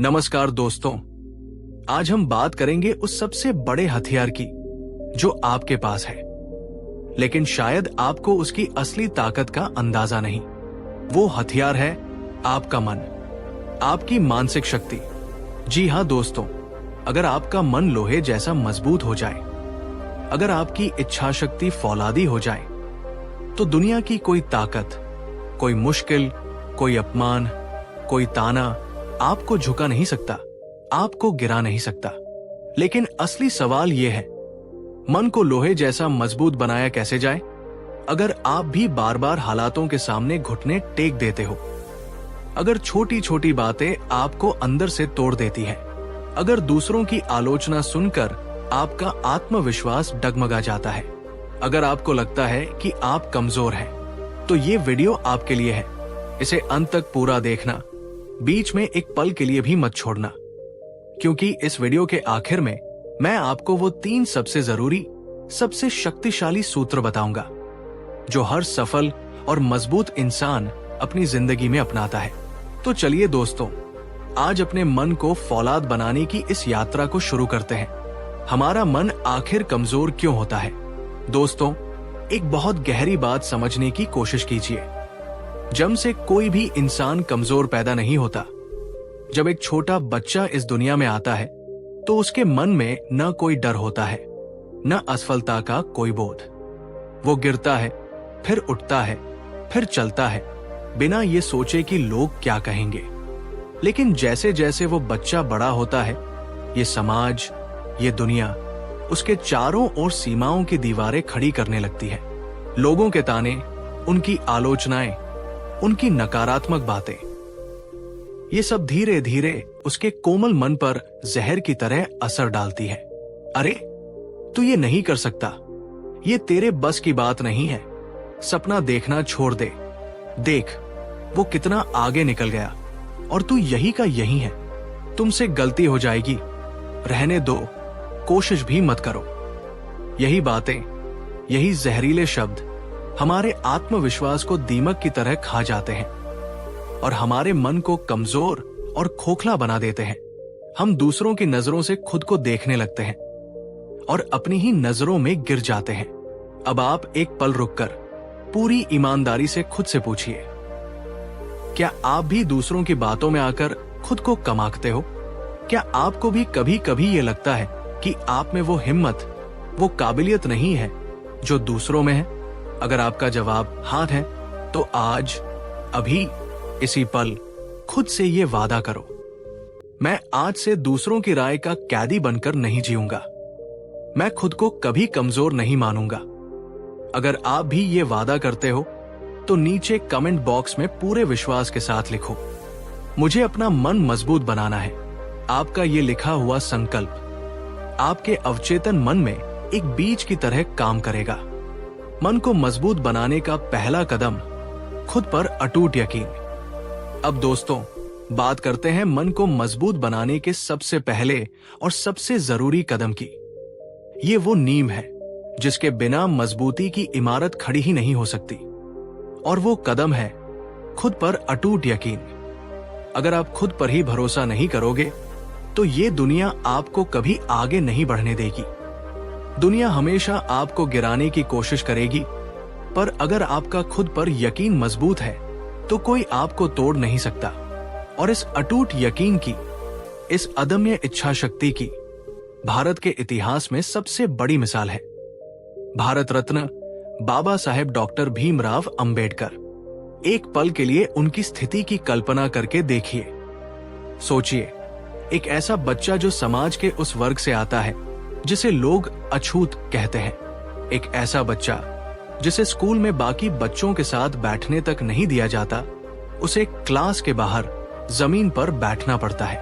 नमस्कार दोस्तों, आज हम बात करेंगे उस सबसे बड़े हथियार की जो आपके पास है, लेकिन शायद आपको उसकी असली ताकत का अंदाजा नहीं। वो हथियार है आपका मन, आपकी मानसिक शक्ति। जी हाँ दोस्तों, अगर आपका मन लोहे जैसा मजबूत हो जाए, अगर आपकी इच्छा शक्ति फौलादी हो जाए, तो दुनिया की कोई ताकत, कोई मुश्किल, कोई अपमान, कोई ताना आपको झुका नहीं सकता, आपको गिरा नहीं सकता। लेकिन असली सवाल यह है, मन को लोहे जैसा मजबूत बनाया कैसे जाए? अगर आप भी बार बार हालातों के सामने घुटने टेक देते हो, अगर छोटी छोटी बातें आपको अंदर से तोड़ देती है, अगर दूसरों की आलोचना सुनकर आपका आत्मविश्वास डगमगा जाता है, अगर आपको लगता है कि आप कमजोर हैं, तो ये वीडियो आपके लिए है। इसे अंत तक पूरा देखना, बीच में एक पल के लिए भी मत छोड़ना, क्योंकि इस वीडियो के आखिर में मैं आपको वो 3 सबसे जरूरी, सबसे शक्तिशाली सूत्र बताऊंगा जो हर सफल और मजबूत इंसान अपनी जिंदगी में अपनाता है। तो चलिए दोस्तों, आज अपने मन को फौलाद बनाने की इस यात्रा को शुरू करते हैं। हमारा मन आखिर कमजोर क्यों होता है? दोस्तों, एक बहुत गहरी बात समझने की कोशिश कीजिए। जन्म से कोई भी इंसान कमजोर पैदा नहीं होता। जब एक छोटा बच्चा इस दुनिया में आता है, तो उसके मन में न कोई डर होता है, न असफलता का कोई बोध। वो गिरता है, फिर उठता है, फिर चलता है, बिना ये सोचे कि लोग क्या कहेंगे। लेकिन जैसे जैसे वो बच्चा बड़ा होता है, ये समाज, ये दुनिया उसके चारों ओर सीमाओं की दीवारें खड़ी करने लगती है। लोगों के ताने, उनकी आलोचनाएं, उनकी नकारात्मक बातें, ये सब धीरे धीरे उसके कोमल मन पर जहर की तरह असर डालती है। अरे, तू ये नहीं कर सकता, ये तेरे बस की बात नहीं है, सपना देखना छोड़ दे, देख वो कितना आगे निकल गया और तू यही का यही है, तुमसे गलती हो जाएगी, रहने दो, कोशिश भी मत करो। यही बातें, यही जहरीले शब्द हमारे आत्मविश्वास को दीमक की तरह खा जाते हैं और हमारे मन को कमजोर और खोखला बना देते हैं। हम दूसरों की नजरों से खुद को देखने लगते हैं और अपनी ही नजरों में गिर जाते हैं। अब आप एक पल रुककर पूरी ईमानदारी से खुद से पूछिए, क्या आप भी दूसरों की बातों में आकर खुद को कम आंकते हो? क्या आपको भी कभी कभी ये लगता है कि आप में वो हिम्मत, वो काबिलियत नहीं है जो दूसरों में है? अगर आपका जवाब हाँ है, तो आज, अभी, इसी पल खुद से ये वादा करो, मैं आज से दूसरों की राय का कैदी बनकर नहीं जीऊंगा, मैं खुद को कभी कमजोर नहीं मानूंगा। अगर आप भी ये वादा करते हो, तो नीचे कमेंट बॉक्स में पूरे विश्वास के साथ लिखो, मुझे अपना मन मजबूत बनाना है। आपका ये लिखा हुआ संकल्प आपके अवचेतन मन में एक बीज की तरह काम करेगा। मन को मजबूत बनाने का पहला कदम, खुद पर अटूट यकीन। अब दोस्तों, बात करते हैं मन को मजबूत बनाने के सबसे पहले और सबसे जरूरी कदम की। ये वो नींव है जिसके बिना मजबूती की इमारत खड़ी ही नहीं हो सकती, और वो कदम है खुद पर अटूट यकीन। अगर आप खुद पर ही भरोसा नहीं करोगे, तो ये दुनिया आपको कभी आगे नहीं बढ़ने देगी। दुनिया हमेशा आपको गिराने की कोशिश करेगी, पर अगर आपका खुद पर यकीन मजबूत है, तो कोई आपको तोड़ नहीं सकता। और इस अटूट यकीन की, इस अदम्य इच्छा शक्ति की भारत के इतिहास में सबसे बड़ी मिसाल है भारत रत्न बाबा साहेब डॉक्टर भीमराव अंबेडकर। एक पल के लिए उनकी स्थिति की कल्पना करके देखिए। सोचिए, एक ऐसा बच्चा जो समाज के उस वर्ग से आता है जिसे लोग अछूत कहते हैं, एक ऐसा बच्चा जिसे स्कूल में बाकी बच्चों के साथ बैठने तक नहीं दिया जाता, उसे क्लास के बाहर जमीन पर बैठना पड़ता है।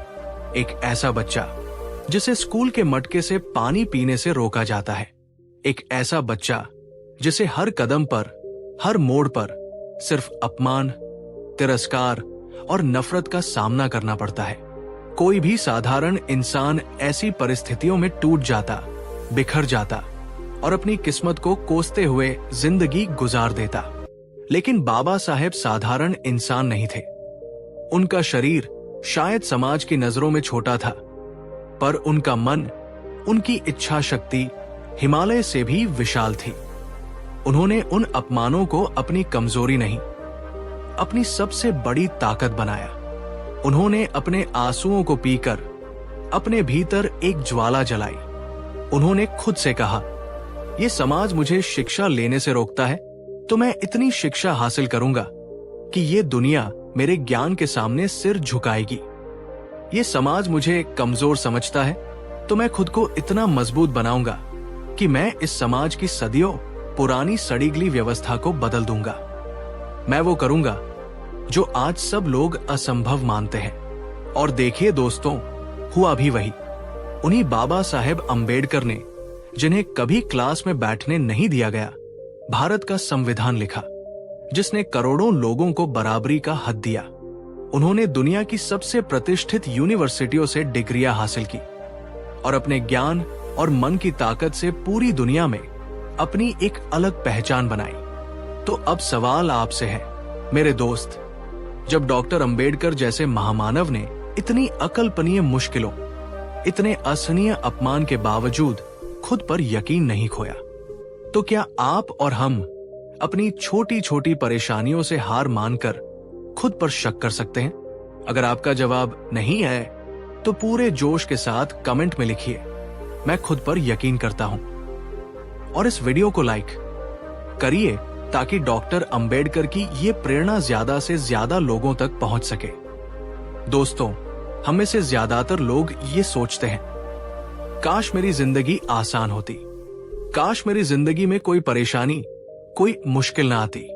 एक ऐसा बच्चा जिसे स्कूल के मटके से पानी पीने से रोका जाता है। एक ऐसा बच्चा जिसे हर कदम पर, हर मोड़ पर सिर्फ अपमान, तिरस्कार और नफरत का सामना करना पड़ता है। कोई भी साधारण इंसान ऐसी परिस्थितियों में टूट जाता, बिखर जाता और अपनी किस्मत को कोसते हुए जिंदगी गुजार देता। लेकिन बाबा साहेब साधारण इंसान नहीं थे। उनका शरीर शायद समाज की नजरों में छोटा था, पर उनका मन, उनकी इच्छा शक्ति हिमालय से भी विशाल थी। उन्होंने उन अपमानों को अपनी कमजोरी नहीं, अपनी सबसे बड़ी ताकत बनाया। उन्होंने अपने आंसुओं को पीकर अपने भीतर एक ज्वाला जलाई। उन्होंने खुद से कहा, यह समाज मुझे शिक्षा लेने से रोकता है, तो मैं इतनी शिक्षा हासिल करूंगा कि ये दुनिया मेरे ज्ञान के सामने सिर झुकाएगी। ये समाज मुझे कमजोर समझता है, तो मैं खुद को इतना मजबूत बनाऊंगा कि मैं इस समाज की सदियों पुरानी सड़ी गली व्यवस्था को बदल दूंगा। मैं वो करूंगा जो आज सब लोग असंभव मानते हैं। और देखिए दोस्तों, हुआ भी वही। उन्हीं बाबा साहेब अंबेडकर ने, जिन्हें कभी क्लास में बैठने नहीं दिया गया, भारत का संविधान लिखा, जिसने करोड़ों लोगों को बराबरी का हक दिया। उन्होंने दुनिया की सबसे प्रतिष्ठित यूनिवर्सिटियों से डिग्रियां हासिल की और अपने ज्ञान और मन की ताकत से पूरी दुनिया में अपनी एक अलग पहचान बनाई। तो अब सवाल आपसे है मेरे दोस्त, जब डॉक्टर अंबेडकर जैसे महामानव ने इतनी अकल्पनीय मुश्किलों, इतने असहनीय अपमान के बावजूद खुद पर यकीन नहीं खोया, तो क्या आप और हम अपनी छोटी छोटी परेशानियों से हार मानकर खुद पर शक कर सकते हैं? अगर आपका जवाब नहीं है, तो पूरे जोश के साथ कमेंट में लिखिए, मैं खुद पर यकीन करता हूं। और इस वीडियो को लाइक करिए ताकि डॉक्टर अंबेडकर की ये प्रेरणा ज्यादा से ज्यादा लोगों तक पहुंच सके। दोस्तों, हम में से ज्यादातर लोग ये सोचते हैं, काश मेरी जिंदगी आसान होती, काश मेरी जिंदगी में कोई परेशानी, कोई मुश्किल ना आती।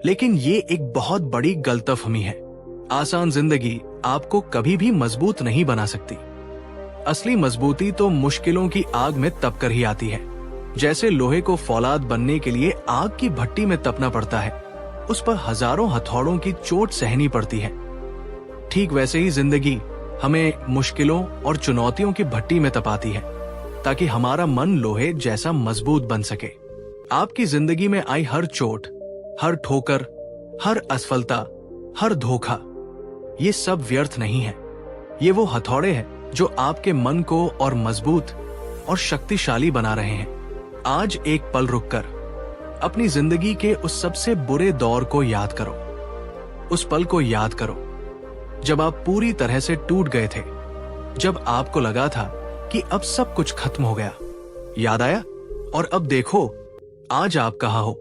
लेकिन ये एक बहुत बड़ी गलतफहमी है। आसान जिंदगी आपको कभी भी मजबूत नहीं बना सकती। असली मजबूती तो मुश्किलों की आग में तपकर ही आती है। जैसे लोहे को फौलाद बनने के लिए आग की भट्टी में तपना पड़ता है, उस पर हजारों हथौड़ों की चोट सहनी पड़ती है। ठीक वैसे ही जिंदगी हमें मुश्किलों और चुनौतियों की भट्टी में तपाती है, ताकि हमारा मन लोहे जैसा मजबूत बन सके। आपकी जिंदगी में आई हर चोट, हर ठोकर, हर असफलता, हर धोखा, ये सब व्यर्थ नहीं है। ये वो हथौड़े हैं जो आपके मन को और मजबूत और शक्तिशाली बना रहे हैं। आज एक पल रुककर अपनी जिंदगी के उस सबसे बुरे दौर को याद करो। उस पल को याद करो जब आप पूरी तरह से टूट गए थे, जब आपको लगा था कि अब सब कुछ खत्म हो गया। याद आया? और अब देखो आज आप कहाँ हो।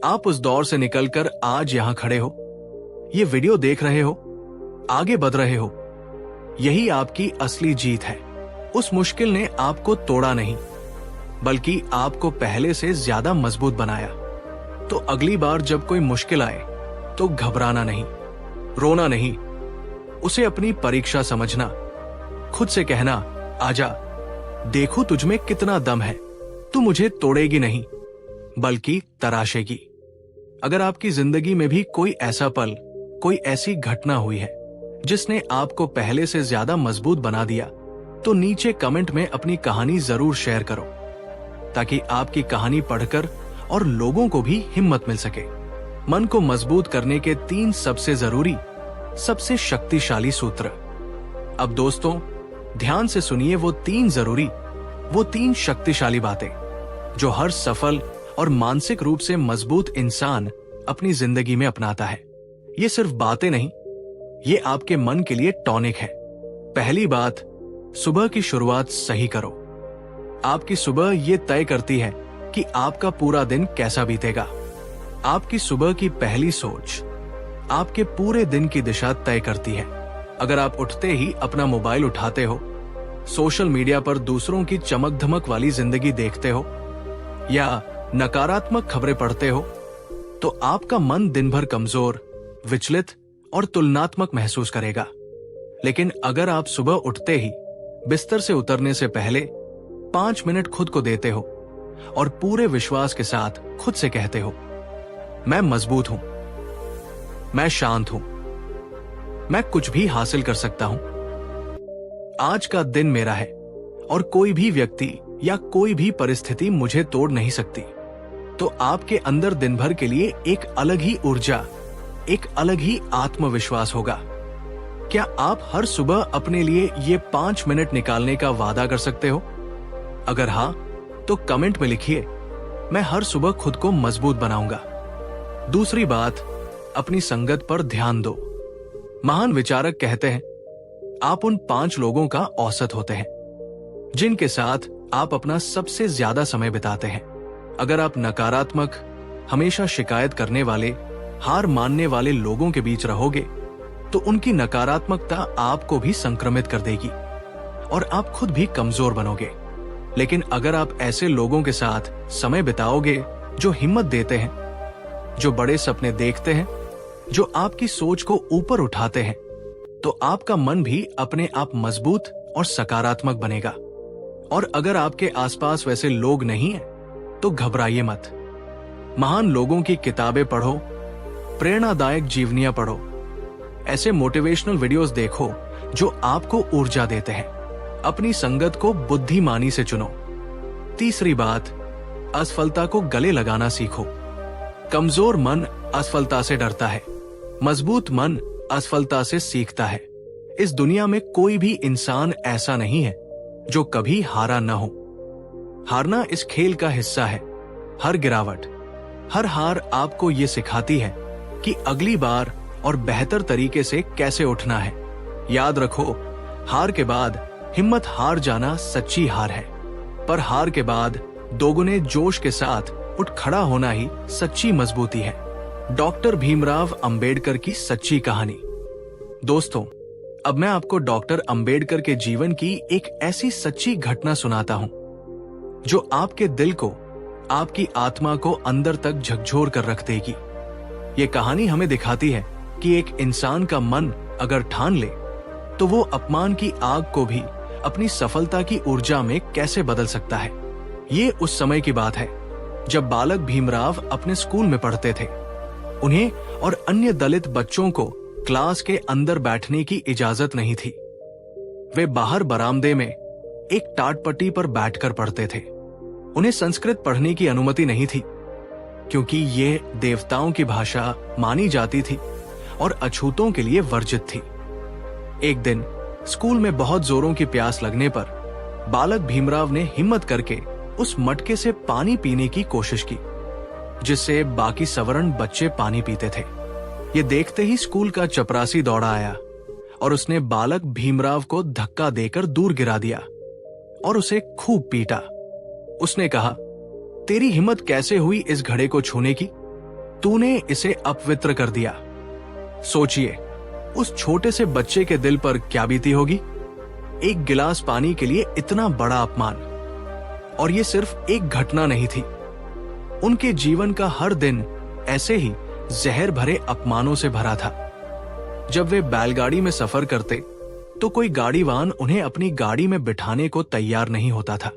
आप उस दौर से निकलकर आज यहां खड़े हो, ये वीडियो देख रहे हो, आगे बढ़ रहे हो। यही आपकी असली जीत है। उस मुश्किल ने आपको तोड़ा नहीं, बल्कि आपको पहले से ज्यादा मजबूत बनाया। तो अगली बार जब कोई मुश्किल आए तो घबराना नहीं, रोना नहीं, उसे अपनी परीक्षा समझना। खुद से कहना, आजा, देखो तुझमें कितना दम है, तू मुझे तोड़ेगी नहीं बल्कि तराशेगी। अगर आपकी जिंदगी में भी कोई ऐसा पल, कोई ऐसी घटना हुई है जिसने आपको पहले से ज्यादा मजबूत बना दिया, तो नीचे कमेंट में अपनी कहानी जरूर शेयर करो, ताकि आपकी कहानी पढ़कर और लोगों को भी हिम्मत मिल सके। मन को मजबूत करने के 3 सबसे जरूरी, सबसे शक्तिशाली सूत्र। अब दोस्तों, ध्यान से सुनिए वो 3 जरूरी, वो 3 शक्तिशाली बातें जो हर सफल और मानसिक रूप से मजबूत इंसान अपनी जिंदगी में अपनाता है। ये सिर्फ बातें नहीं, ये आपके मन के लिए टॉनिक है। पहली बात, सुबह की शुरुआत सही करो। आपकी सुबह ये तय करती है कि आपका पूरा दिन कैसा बीतेगा। आपकी सुबह की पहली सोच आपके पूरे दिन की दिशा तय करती है। अगर आप उठते ही अपना मोबाइल उठाते हो, सोशल मीडिया पर दूसरों की चमक धमक वाली जिंदगी देखते हो या नकारात्मक खबरें पढ़ते हो, तो आपका मन दिन भर कमजोर, विचलित और तुलनात्मक महसूस करेगा। लेकिन अगर आप सुबह उठते ही बिस्तर से उतरने से पहले 5 मिनट खुद को देते हो और पूरे विश्वास के साथ खुद से कहते हो, मैं मजबूत हूं, मैं शांत हूं, मैं कुछ भी हासिल कर सकता हूं, आज का दिन मेरा है और कोई भी व्यक्ति या कोई भी परिस्थिति मुझे तोड़ नहीं सकती, तो आपके अंदर दिन भर के लिए एक अलग ही ऊर्जा, एक अलग ही आत्मविश्वास होगा। क्या आप हर सुबह अपने लिए ये 5 मिनट निकालने का वादा कर सकते हो? अगर हाँ, तो कमेंट में लिखिए, मैं हर सुबह खुद को मजबूत बनाऊंगा। दूसरी बात, अपनी संगत पर ध्यान दो। महान विचारक कहते हैं, आप उन 5 लोगों का औसत होते हैं जिनके साथ आप अपना सबसे ज्यादा समय बिताते हैं। अगर आप नकारात्मक, हमेशा शिकायत करने वाले, हार मानने वाले लोगों के बीच रहोगे तो उनकी नकारात्मकता आपको भी संक्रमित कर देगी और आप खुद भी कमजोर बनोगे। लेकिन अगर आप ऐसे लोगों के साथ समय बिताओगे जो हिम्मत देते हैं, जो बड़े सपने देखते हैं, जो आपकी सोच को ऊपर उठाते हैं, तो आपका मन भी अपने आप मजबूत और सकारात्मक बनेगा। और अगर आपके आसपास वैसे लोग नहीं हैं, तो घबराइए मत। महान लोगों की किताबें पढ़ो, प्रेरणादायक जीवनियां पढ़ो, ऐसे मोटिवेशनल वीडियोस देखो जो आपको ऊर्जा देते हैं। अपनी संगत को बुद्धिमानी से चुनो। तीसरी बात, असफलता को गले लगाना सीखो। कमजोर मन असफलता से डरता है, मजबूत मन असफलता से सीखता है। इस दुनिया में कोई भी इंसान ऐसा नहीं है जो कभी हारा न हो। हारना इस खेल का हिस्सा है। हर गिरावट, हर हार आपको ये सिखाती है कि अगली बार और बेहतर तरीके से कैसे उठना है। याद रखो, हार के बाद हिम्मत हार जाना सच्ची हार है, पर हार के बाद दोगुने जोश के साथ उठ खड़ा होना ही सच्ची मजबूती है। डॉक्टर भीमराव अंबेडकर की सच्ची कहानी। दोस्तों, अब मैं आपको डॉक्टर अंबेडकर के जीवन की एक ऐसी सच्ची घटना सुनाता हूं जो आपके दिल को, आपकी आत्मा को अंदर तक झकझोर कर रख देगी। ये कहानी हमें दिखाती है कि एक इंसान का मन अगर ठान ले तो वो अपमान की आग को भी अपनी सफलता की ऊर्जा में कैसे बदल सकता है। ये उस समय की बात है जब बालक भीमराव अपने स्कूल में पढ़ते थे। उन्हें और अन्य दलित बच्चों को क्लास के अंदर बैठने की इजाजत नहीं थी। वे बाहर बरामदे में एक टाटपट्टी पर बैठकर पढ़ते थे। उन्हें संस्कृत पढ़ने की अनुमति नहीं थी क्योंकि ये देवताओं की भाषा मानी जाती थी और अछूतों के लिए वर्जित थी। एक दिन स्कूल में बहुत जोरों की प्यास लगने पर बालक भीमराव ने हिम्मत करके उस मटके से पानी पीने की कोशिश की, जिससे बाकी सवर्ण बच्चे पानी पीते थे। ये देखते ही स्कूल का चपरासी दौड़ा आया और उसने बालक भीमराव को धक्का देकर दूर गिरा दिया और उसे खूब पीटा। उसने कहा, तेरी हिम्मत कैसे हुई इस घड़े को छूने की? तूने इसे अपवित्र कर दिया। सोचिए, उस छोटे से बच्चे के दिल पर क्या बीती होगी। एक गिलास पानी के लिए इतना बड़ा अपमान। और ये सिर्फ एक घटना नहीं थी, उनके जीवन का हर दिन ऐसे ही जहर भरे अपमानों से भरा था। जब वे बैलगाड़ी में सफर करते तो कोई गाड़ीवान उन्हें अपनी गाड़ी में बिठाने को तैयार नहीं होता था।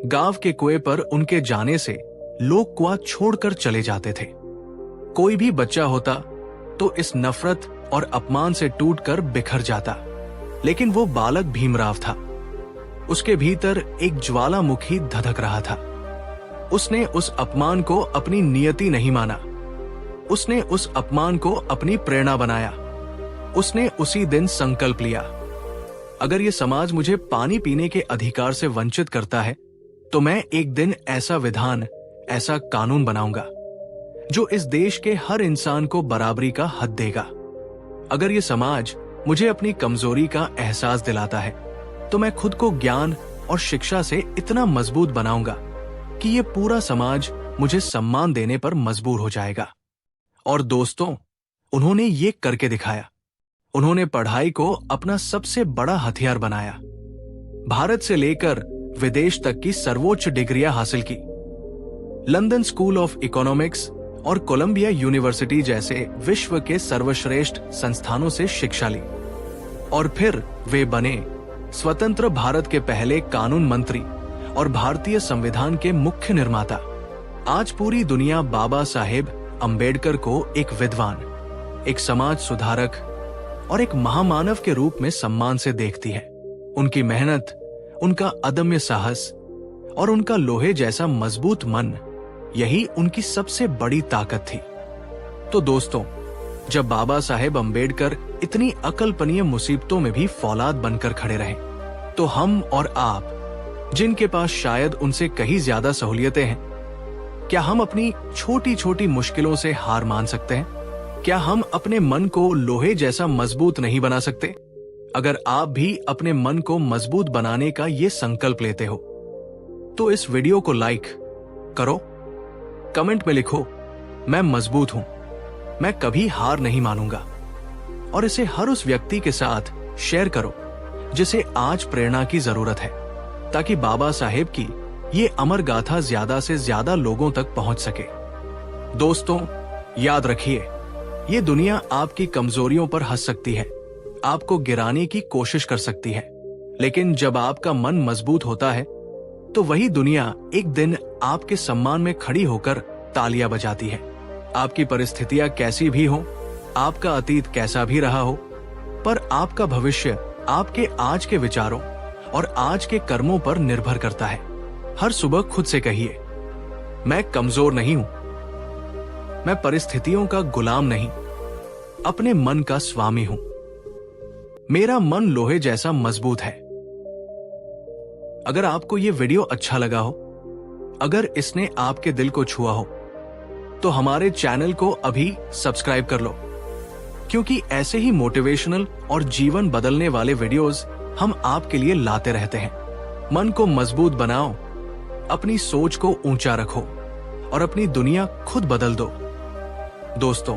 गांव के कुएं पर उनके जाने से लोग कुआं छोड़कर चले जाते थे। कोई भी बच्चा होता तो इस नफरत और अपमान से टूटकर बिखर जाता, लेकिन वो बालक भीमराव था। उसके भीतर एक ज्वालामुखी धधक रहा था। उसने उस अपमान को अपनी नियति नहीं माना। उसने उस अपमान को अपनी प्रेरणा बनाया। उसने उसी दिन संकल्प लिया, अगर ये समाज मुझे पानी पीने के अधिकार से वंचित करता है तो मैं एक दिन ऐसा विधान, ऐसा कानून बनाऊंगा जो इस देश के हर इंसान को बराबरी का हक देगा। अगर ये समाज मुझे अपनी कमजोरी का एहसास दिलाता है तो मैं खुद को ज्ञान और शिक्षा से इतना मजबूत बनाऊंगा कि ये पूरा समाज मुझे सम्मान देने पर मजबूर हो जाएगा। और दोस्तों, उन्होंने ये करके दिखाया। उन्होंने पढ़ाई को अपना सबसे बड़ा हथियार बनाया। भारत से लेकर विदेश तक की सर्वोच्च डिग्रियां हासिल की। लंदन स्कूल ऑफ इकोनॉमिक्स और कोलंबिया यूनिवर्सिटी जैसे विश्व के सर्वश्रेष्ठ संस्थानों से शिक्षा ली। और फिर वे बने स्वतंत्र भारत के पहले कानून मंत्री और भारतीय संविधान के मुख्य निर्माता। आज पूरी दुनिया बाबा साहेब अंबेडकर को एक विद्वान, एक समाज सुधारक और एक महामानव के रूप में सम्मान से देखती है। उनकी मेहनत, उनका अदम्य साहस और उनका लोहे जैसा मजबूत मन, यही उनकी सबसे बड़ी ताकत थी। तो दोस्तों, जब बाबा साहेब अंबेडकर इतनी अकल्पनीय मुसीबतों में भी फौलाद बनकर खड़े रहे, तो हम और आप, जिनके पास शायद उनसे कहीं ज्यादा सहूलियतें हैं, क्या हम अपनी छोटी छोटी मुश्किलों से हार मान सकते हैं? क्या हम अपने मन को लोहे जैसा मजबूत नहीं बना सकते? अगर आप भी अपने मन को मजबूत बनाने का ये संकल्प लेते हो, तो इस वीडियो को लाइक करो, कमेंट में लिखो, मैं मजबूत हूं, मैं कभी हार नहीं मानूंगा, और इसे हर उस व्यक्ति के साथ शेयर करो जिसे आज प्रेरणा की जरूरत है, ताकि बाबा साहेब की ये अमर गाथा ज्यादा से ज्यादा लोगों तक पहुंच सके। दोस्तों, याद रखिए, ये दुनिया आपकी कमजोरियों पर हंस सकती है, आपको गिराने की कोशिश कर सकती है, लेकिन जब आपका मन मजबूत होता है तो वही दुनिया एक दिन आपके सम्मान में खड़ी होकर तालियां बजाती है। आपकी परिस्थितियां कैसी भी हो, आपका अतीत कैसा भी रहा हो, पर आपका भविष्य आपके आज के विचारों और आज के कर्मों पर निर्भर करता है। हर सुबह खुद से कहिए, मैं कमजोर नहीं हूं, मैं परिस्थितियों का गुलाम नहीं, अपने मन का स्वामी हूं। मेरा मन लोहे जैसा मजबूत है। अगर आपको यह वीडियो अच्छा लगा हो, अगर इसने आपके दिल को छुआ हो, तो हमारे चैनल को अभी सब्सक्राइब कर लो, क्योंकि ऐसे ही मोटिवेशनल और जीवन बदलने वाले वीडियोस हम आपके लिए लाते रहते हैं। मन को मजबूत बनाओ, अपनी सोच को ऊंचा रखो और अपनी दुनिया खुद बदल दो। दोस्तों,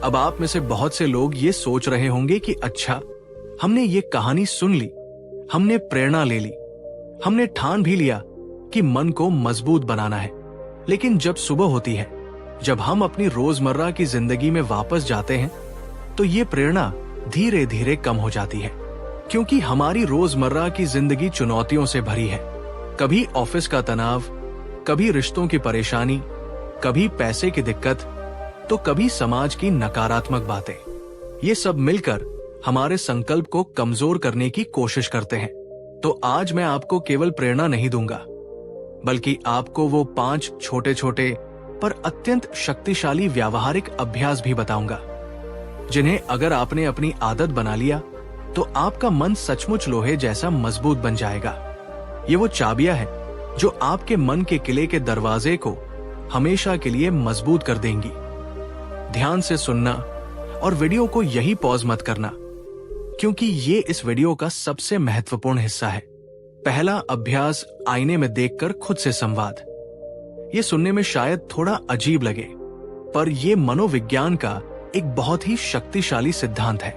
अब आप में से बहुत से लोग ये सोच रहे होंगे कि अच्छा, हमने ये कहानी सुन ली, हमने प्रेरणा ले ली, हमने ठान भी लिया कि मन को मजबूत बनाना है, लेकिन जब सुबह होती है, जब हम अपनी रोजमर्रा की जिंदगी में वापस जाते हैं, तो ये प्रेरणा धीरे धीरे कम हो जाती है, क्योंकि हमारी रोजमर्रा की जिंदगी चुनौतियों से भरी है। कभी ऑफिस का तनाव, कभी रिश्तों की परेशानी, कभी पैसे की दिक्कत, तो कभी समाज की नकारात्मक बातें। ये सब मिलकर हमारे संकल्प को कमजोर करने की कोशिश करते हैं। तो आज मैं आपको केवल प्रेरणा नहीं दूंगा, बल्कि आपको वो 5 छोटे छोटे पर अत्यंत शक्तिशाली व्यावहारिक अभ्यास भी बताऊंगा, जिन्हें अगर आपने अपनी आदत बना लिया तो आपका मन सचमुच लोहे जैसा मजबूत बन जाएगा। ये वो चाबियां हैं जो आपके मन के किले के दरवाजे को हमेशा के लिए मजबूत कर देंगी। ध्यान से सुनना और वीडियो को यही पॉज मत करना, क्योंकि ये इस वीडियो का सबसे महत्वपूर्ण हिस्सा है। पहला अभ्यास, आईने में देखकर खुद से संवाद। ये सुनने में शायद थोड़ा अजीब लगे, पर यह मनोविज्ञान का एक बहुत ही शक्तिशाली सिद्धांत है।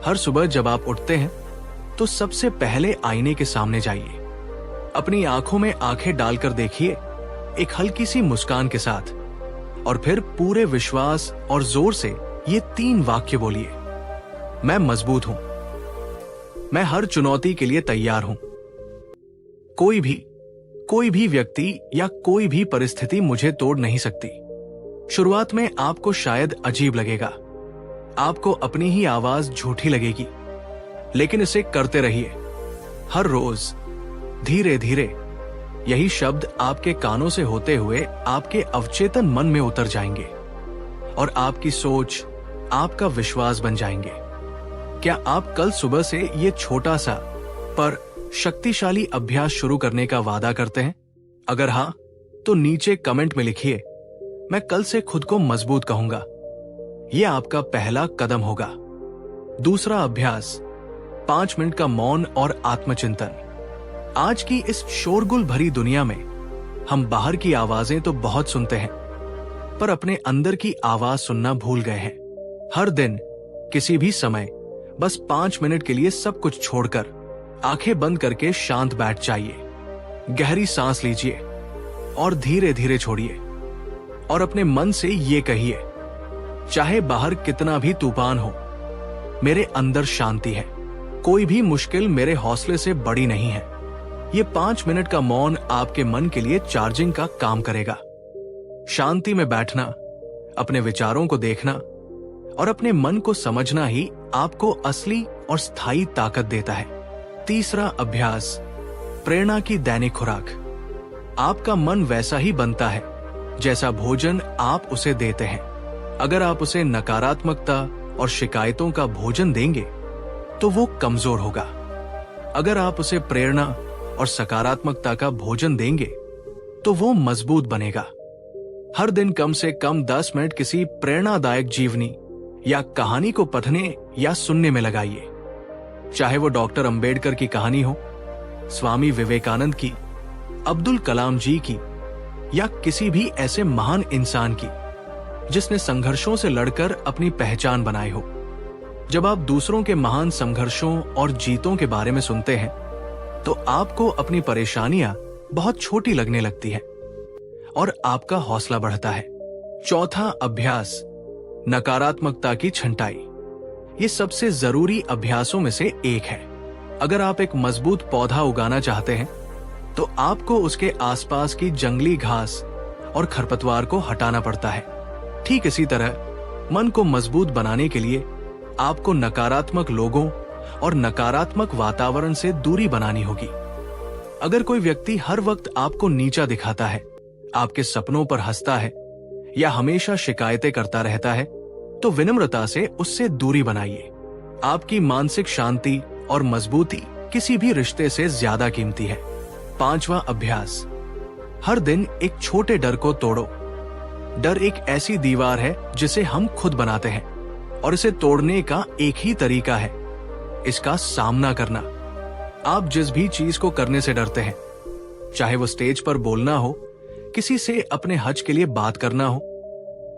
हर सुबह जब आप उठते हैं तो सबसे पहले आईने के सामने जाइए, अपनी आंखों में आंखें डालकर देखिए, एक हल्की सी मुस्कान के साथ, और फिर पूरे विश्वास और जोर से ये 3 वाक्य बोलिए। मैं मजबूत हूं, मैं हर चुनौती के लिए तैयार हूं, कोई भी व्यक्ति या कोई भी परिस्थिति मुझे तोड़ नहीं सकती। शुरुआत में आपको शायद अजीब लगेगा, आपको अपनी ही आवाज झूठी लगेगी, लेकिन इसे करते रहिए हर रोज, धीरे धीरे। यही शब्द आपके कानों से होते हुए आपके अवचेतन मन में उतर जाएंगे और आपकी सोच, आपका विश्वास बन जाएंगे। क्या आप कल सुबह से ये छोटा सा पर शक्तिशाली अभ्यास शुरू करने का वादा करते हैं? अगर हां, तो नीचे कमेंट में लिखिए, मैं कल से खुद को मजबूत कहूंगा। यह आपका पहला कदम होगा। दूसरा अभ्यास, 5 मिनट का मौन और आत्मचिंतन। आज की इस शोरगुल भरी दुनिया में हम बाहर की आवाजें तो बहुत सुनते हैं, पर अपने अंदर की आवाज सुनना भूल गए हैं। हर दिन किसी भी समय बस 5 मिनट के लिए सब कुछ छोड़कर आंखें बंद करके शांत बैठ जाइए। गहरी सांस लीजिए और धीरे धीरे छोड़िए, और अपने मन से ये कहिए, चाहे बाहर कितना भी तूफान हो, मेरे अंदर शांति है। कोई भी मुश्किल मेरे हौसले से बड़ी नहीं है। ये 5 मिनट का मौन आपके मन के लिए चार्जिंग का काम करेगा। शांति में बैठना, अपने विचारों को देखना और अपने मन को समझना ही आपको असली और स्थायी ताकत देता है। तीसरा अभ्यास, प्रेरणा की दैनिक खुराक। आपका मन वैसा ही बनता है जैसा भोजन आप उसे देते हैं। अगर आप उसे नकारात्मकता, और शिकायतों का भोजन देंगे तो वो कमजोर होगा। अगर आप उसे प्रेरणा और सकारात्मकता का भोजन देंगे तो वो मजबूत बनेगा। हर दिन कम से कम 10 मिनट किसी प्रेरणादायक जीवनी या कहानी को पढ़ने या सुनने में लगाइए। चाहे वो डॉक्टर अंबेडकर की कहानी हो, स्वामी विवेकानंद की, अब्दुल कलाम जी की, या किसी भी ऐसे महान इंसान की जिसने संघर्षों से लड़कर अपनी पहचान बनाई हो। जब आप दूसरों के महान संघर्षों और जीतों के बारे में सुनते हैं तो आपको अपनी परेशानियां बहुत छोटी लगने लगती हैं और आपका हौसला बढ़ता है। चौथा अभ्यास, नकारात्मकता की छंटाई। ये सबसे जरूरी अभ्यासों में से एक है। अगर आप एक मजबूत पौधा उगाना चाहते हैं तो आपको उसके आसपास की जंगली घास और खरपतवार को हटाना पड़ता है। ठीक इसी तरह मन को मजबूत बनाने के लिए आपको नकारात्मक लोगों और नकारात्मक वातावरण से दूरी बनानी होगी। अगर कोई व्यक्ति हर वक्त आपको नीचा दिखाता है, आपके सपनों पर हंसता है या हमेशा शिकायतें करता रहता है तो विनम्रता से उससे दूरी बनाइए। आपकी मानसिक शांति और मजबूती किसी भी रिश्ते से ज्यादा कीमती है। पांचवा अभ्यास, हर दिन एक छोटे डर को तोड़ो। डर एक ऐसी दीवार है जिसे हम खुद बनाते हैं और इसे तोड़ने का एक ही तरीका है, इसका सामना करना। आप जिस भी चीज को करने से डरते हैं, चाहे वो स्टेज पर बोलना हो, किसी से अपने हज के लिए बात करना हो,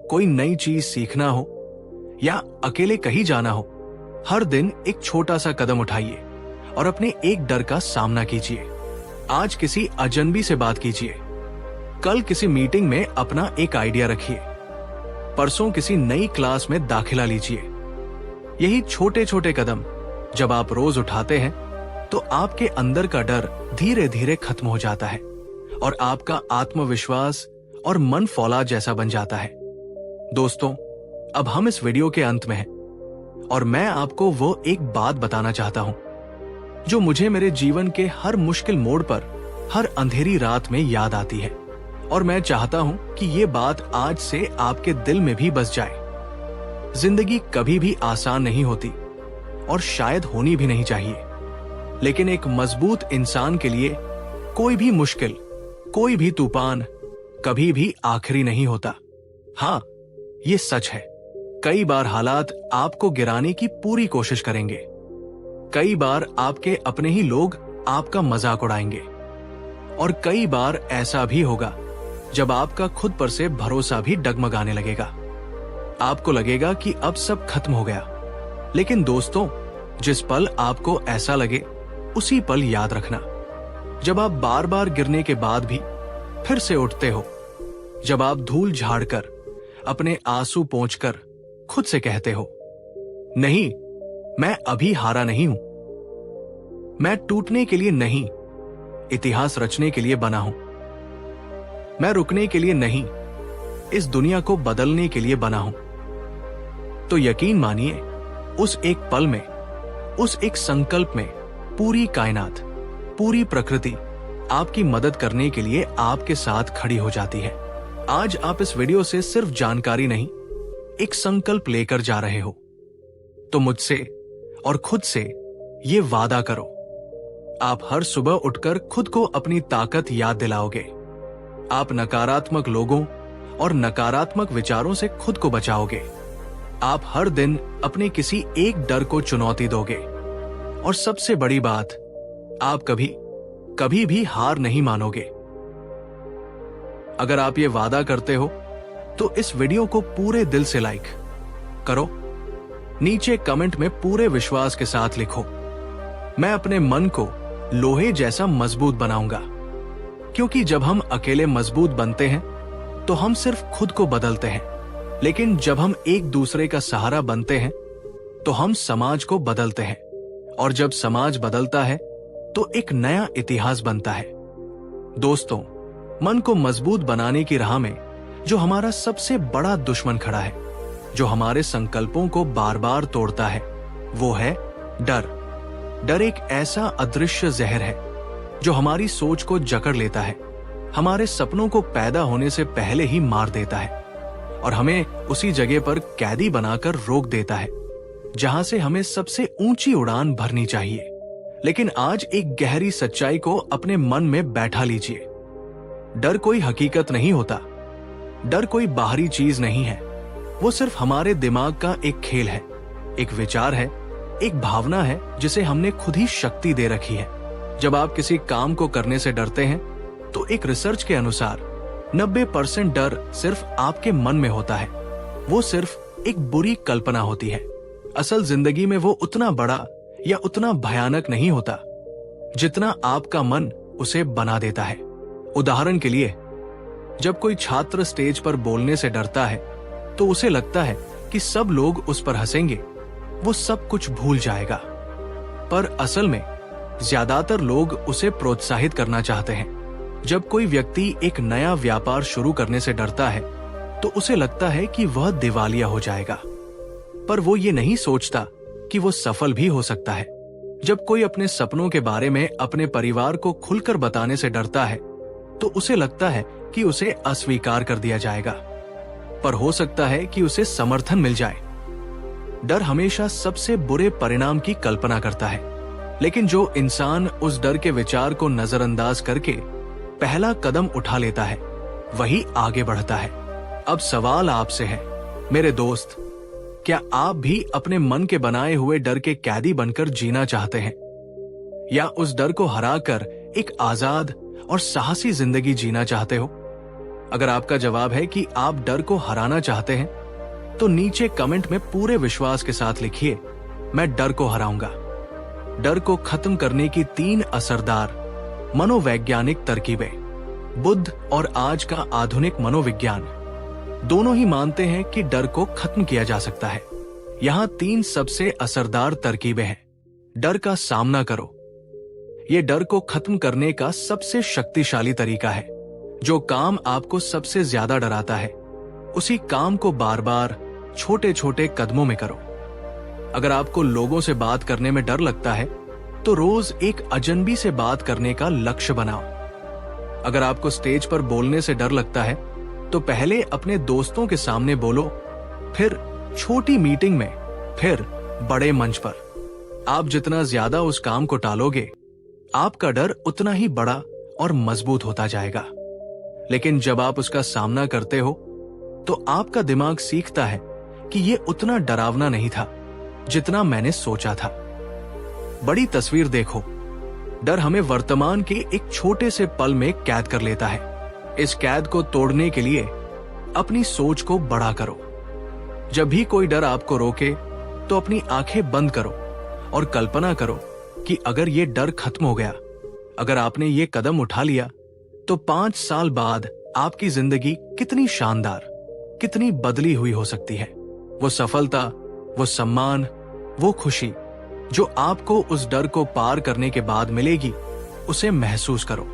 कोई नई चीज सीखना हो या अकेले कहीं जाना हो, हर दिन एक छोटा सा कदम उठाइए और अपने एक डर का सामना कीजिए। आज किसी अजनबी से बात कीजिए, कल किसी मीटिंग में अपना एक आइडिया रखिए, परसों किसी नई क्लास में दाखिला लीजिए। यही छोटे छोटे कदम जब आप रोज उठाते हैं तो आपके अंदर का डर धीरे धीरे खत्म हो जाता है और आपका आत्मविश्वास और मन फौलाद जैसा बन जाता है। दोस्तों, अब हम इस वीडियो के अंत में हैं और मैं आपको वो एक बात बताना चाहता हूं जो मुझे मेरे जीवन के हर मुश्किल मोड़ पर, हर अंधेरी रात में याद आती है और मैं चाहता हूं कि ये बात आज से आपके दिल में भी बस जाए। जिंदगी कभी भी आसान नहीं होती और शायद होनी भी नहीं चाहिए, लेकिन एक मजबूत इंसान के लिए कोई भी मुश्किल, कोई भी तूफान कभी भी आखिरी नहीं होता। हाँ, ये सच है, कई बार हालात आपको गिराने की पूरी कोशिश करेंगे। कई बार आपके अपने ही लोग आपका मजाक उड़ाएंगे और कई बार ऐसा भी होगा जब आपका खुद पर से भरोसा भी डगमगाने लगेगा। आपको लगेगा कि अब सब खत्म हो गया। लेकिन दोस्तों, जिस पल आपको ऐसा लगे उसी पल याद रखना, जब आप बार बार गिरने के बाद भी फिर से उठते हो, जब आप धूल झाड़कर, अपने आंसू पोंछकर खुद से कहते हो, नहीं, मैं अभी हारा नहीं हूं, मैं टूटने के लिए नहीं, इतिहास रचने के लिए बना हूं, मैं रुकने के लिए नहीं, इस दुनिया को बदलने के लिए बना हूं। तो यकीन मानिए, उस एक पल में, उस एक संकल्प में पूरी कायनात, पूरी प्रकृति आपकी मदद करने के लिए आपके साथ खड़ी हो जाती है। आज आप इस वीडियो से सिर्फ जानकारी नहीं, एक संकल्प लेकर जा रहे हो। तो मुझसे और खुद से ये वादा करो, आप हर सुबह उठकर खुद को अपनी ताकत याद दिलाओगे। आप नकारात्मक लोगों और नकारात्मक विचारों से खुद को बचाओगे। आप हर दिन अपने किसी एक डर को चुनौती दोगे और सबसे बड़ी बात, आप कभी भी हार नहीं मानोगे। अगर आप ये वादा करते हो तो इस वीडियो को पूरे दिल से लाइक करो, नीचे कमेंट में पूरे विश्वास के साथ लिखो, मैं अपने मन को लोहे जैसा मजबूत बनाऊंगा। क्योंकि जब हम अकेले मजबूत बनते हैं तो हम सिर्फ खुद को बदलते हैं, लेकिन जब हम एक दूसरे का सहारा बनते हैं तो हम समाज को बदलते हैं, और जब समाज बदलता है तो एक नया इतिहास बनता है। दोस्तों, मन को मजबूत बनाने की राह में जो हमारा सबसे बड़ा दुश्मन खड़ा है, जो हमारे संकल्पों को बार बार तोड़ता है, वो है डर। डर एक ऐसा अदृश्य जहर है जो हमारी सोच को जकड़ लेता है, हमारे सपनों को पैदा होने से पहले ही मार देता है और हमें उसी जगह पर कैदी बनाकर रोक देता है जहां से हमें सबसे ऊंची उड़ान भरनी चाहिए। लेकिन आज एक गहरी सच्चाई को अपने मन में बैठा लीजिए। डर कोई हकीकत नहीं होता। डर कोई बाहरी चीज नहीं है। वो सिर्फ हमारे दिमाग का एक खेल है, एक विचार है, एक भावना है जिसे हमने खुद ही शक्ति दे रखी है। जब आप किसी काम को करने से डरते हैं तो एक रिसर्च के अनुसार 90% डर सिर्फ आपके मन में होता है। वो सिर्फ एक बुरी कल्पना होती है। असल जिंदगी में वो उतना बड़ा या उतना भयानक नहीं होता जितना आपका मन उसे बना देता है। उदाहरण के लिए, जब कोई छात्र स्टेज पर बोलने से डरता है तो उसे लगता है कि सब लोग उस पर हंसेंगे, वो सब कुछ भूल जाएगा। पर असल में ज्यादातर लोग उसे प्रोत्साहित करना चाहते हैं। जब कोई व्यक्ति एक नया व्यापार शुरू करने से डरता है तो उसे लगता है कि वह दिवालिया हो जाएगा, पर वो ये नहीं सोचता कि वो सफल भी हो सकता है। जब कोई अपने सपनों के बारे में अपने परिवार को खुलकर बताने से डरता है तो उसे लगता है कि उसे अस्वीकार कर दिया जाएगा, पर हो सकता है कि उसे समर्थन मिल जाए। डर हमेशा सबसे बुरे परिणाम की कल्पना करता है, लेकिन जो इंसान उस डर के विचार को नजरअंदाज करके पहला कदम उठा लेता है, वही आगे बढ़ता है। अब सवाल आपसे है, मेरे दोस्त, क्या आप भी अपने मन के बनाए हुए डर के कैदी बनकर जीना चाहते हैं, या उस डर को हराकर एक आजाद और साहसी जिंदगी जीना चाहते हो? अगर आपका जवाब है कि आप डर को हराना चाहते हैं तो नीचे कमेंट में पूरे विश्वास के साथ लिखिए, मैं डर को हराऊंगा। डर को खत्म करने की 3 असरदार मनोवैज्ञानिक तरकीबें। बुद्ध और आज का आधुनिक मनोविज्ञान दोनों ही मानते हैं कि डर को खत्म किया जा सकता है। यहाँ 3 सबसे असरदार तरकीबें हैं। डर का सामना करो। ये डर को खत्म करने का सबसे शक्तिशाली तरीका है। जो काम आपको सबसे ज्यादा डराता है, उसी काम को बार बार छोटे छोटे कदमों में करो। अगर आपको लोगों से बात करने में डर लगता है तो रोज एक अजनबी से बात करने का लक्ष्य बनाओ। अगर आपको स्टेज पर बोलने से डर लगता है तो पहले अपने दोस्तों के सामने बोलो, फिर छोटी मीटिंग में, फिर बड़े मंच पर। आप जितना ज्यादा उस काम को टालोगे, आपका डर उतना ही बड़ा और मजबूत होता जाएगा। लेकिन जब आप उसका सामना करते हो तो आपका दिमाग सीखता है कि ये उतना डरावना नहीं था जितना मैंने सोचा था। बड़ी तस्वीर देखो। डर हमें वर्तमान के एक छोटे से पल में कैद कर लेता है। इस कैद को तोड़ने के लिए अपनी सोच को बड़ा करो। जब भी कोई डर आपको रोके तो अपनी आंखें बंद करो और कल्पना करो कि अगर ये डर खत्म हो गया, अगर आपने ये कदम उठा लिया, तो 5 साल बाद आपकी जिंदगी कितनी शानदार, कितनी बदली हुई हो सकती है। वो सफलता, वो सम्मान, वो खुशी जो आपको उस डर को पार करने के बाद मिलेगी, उसे महसूस करो।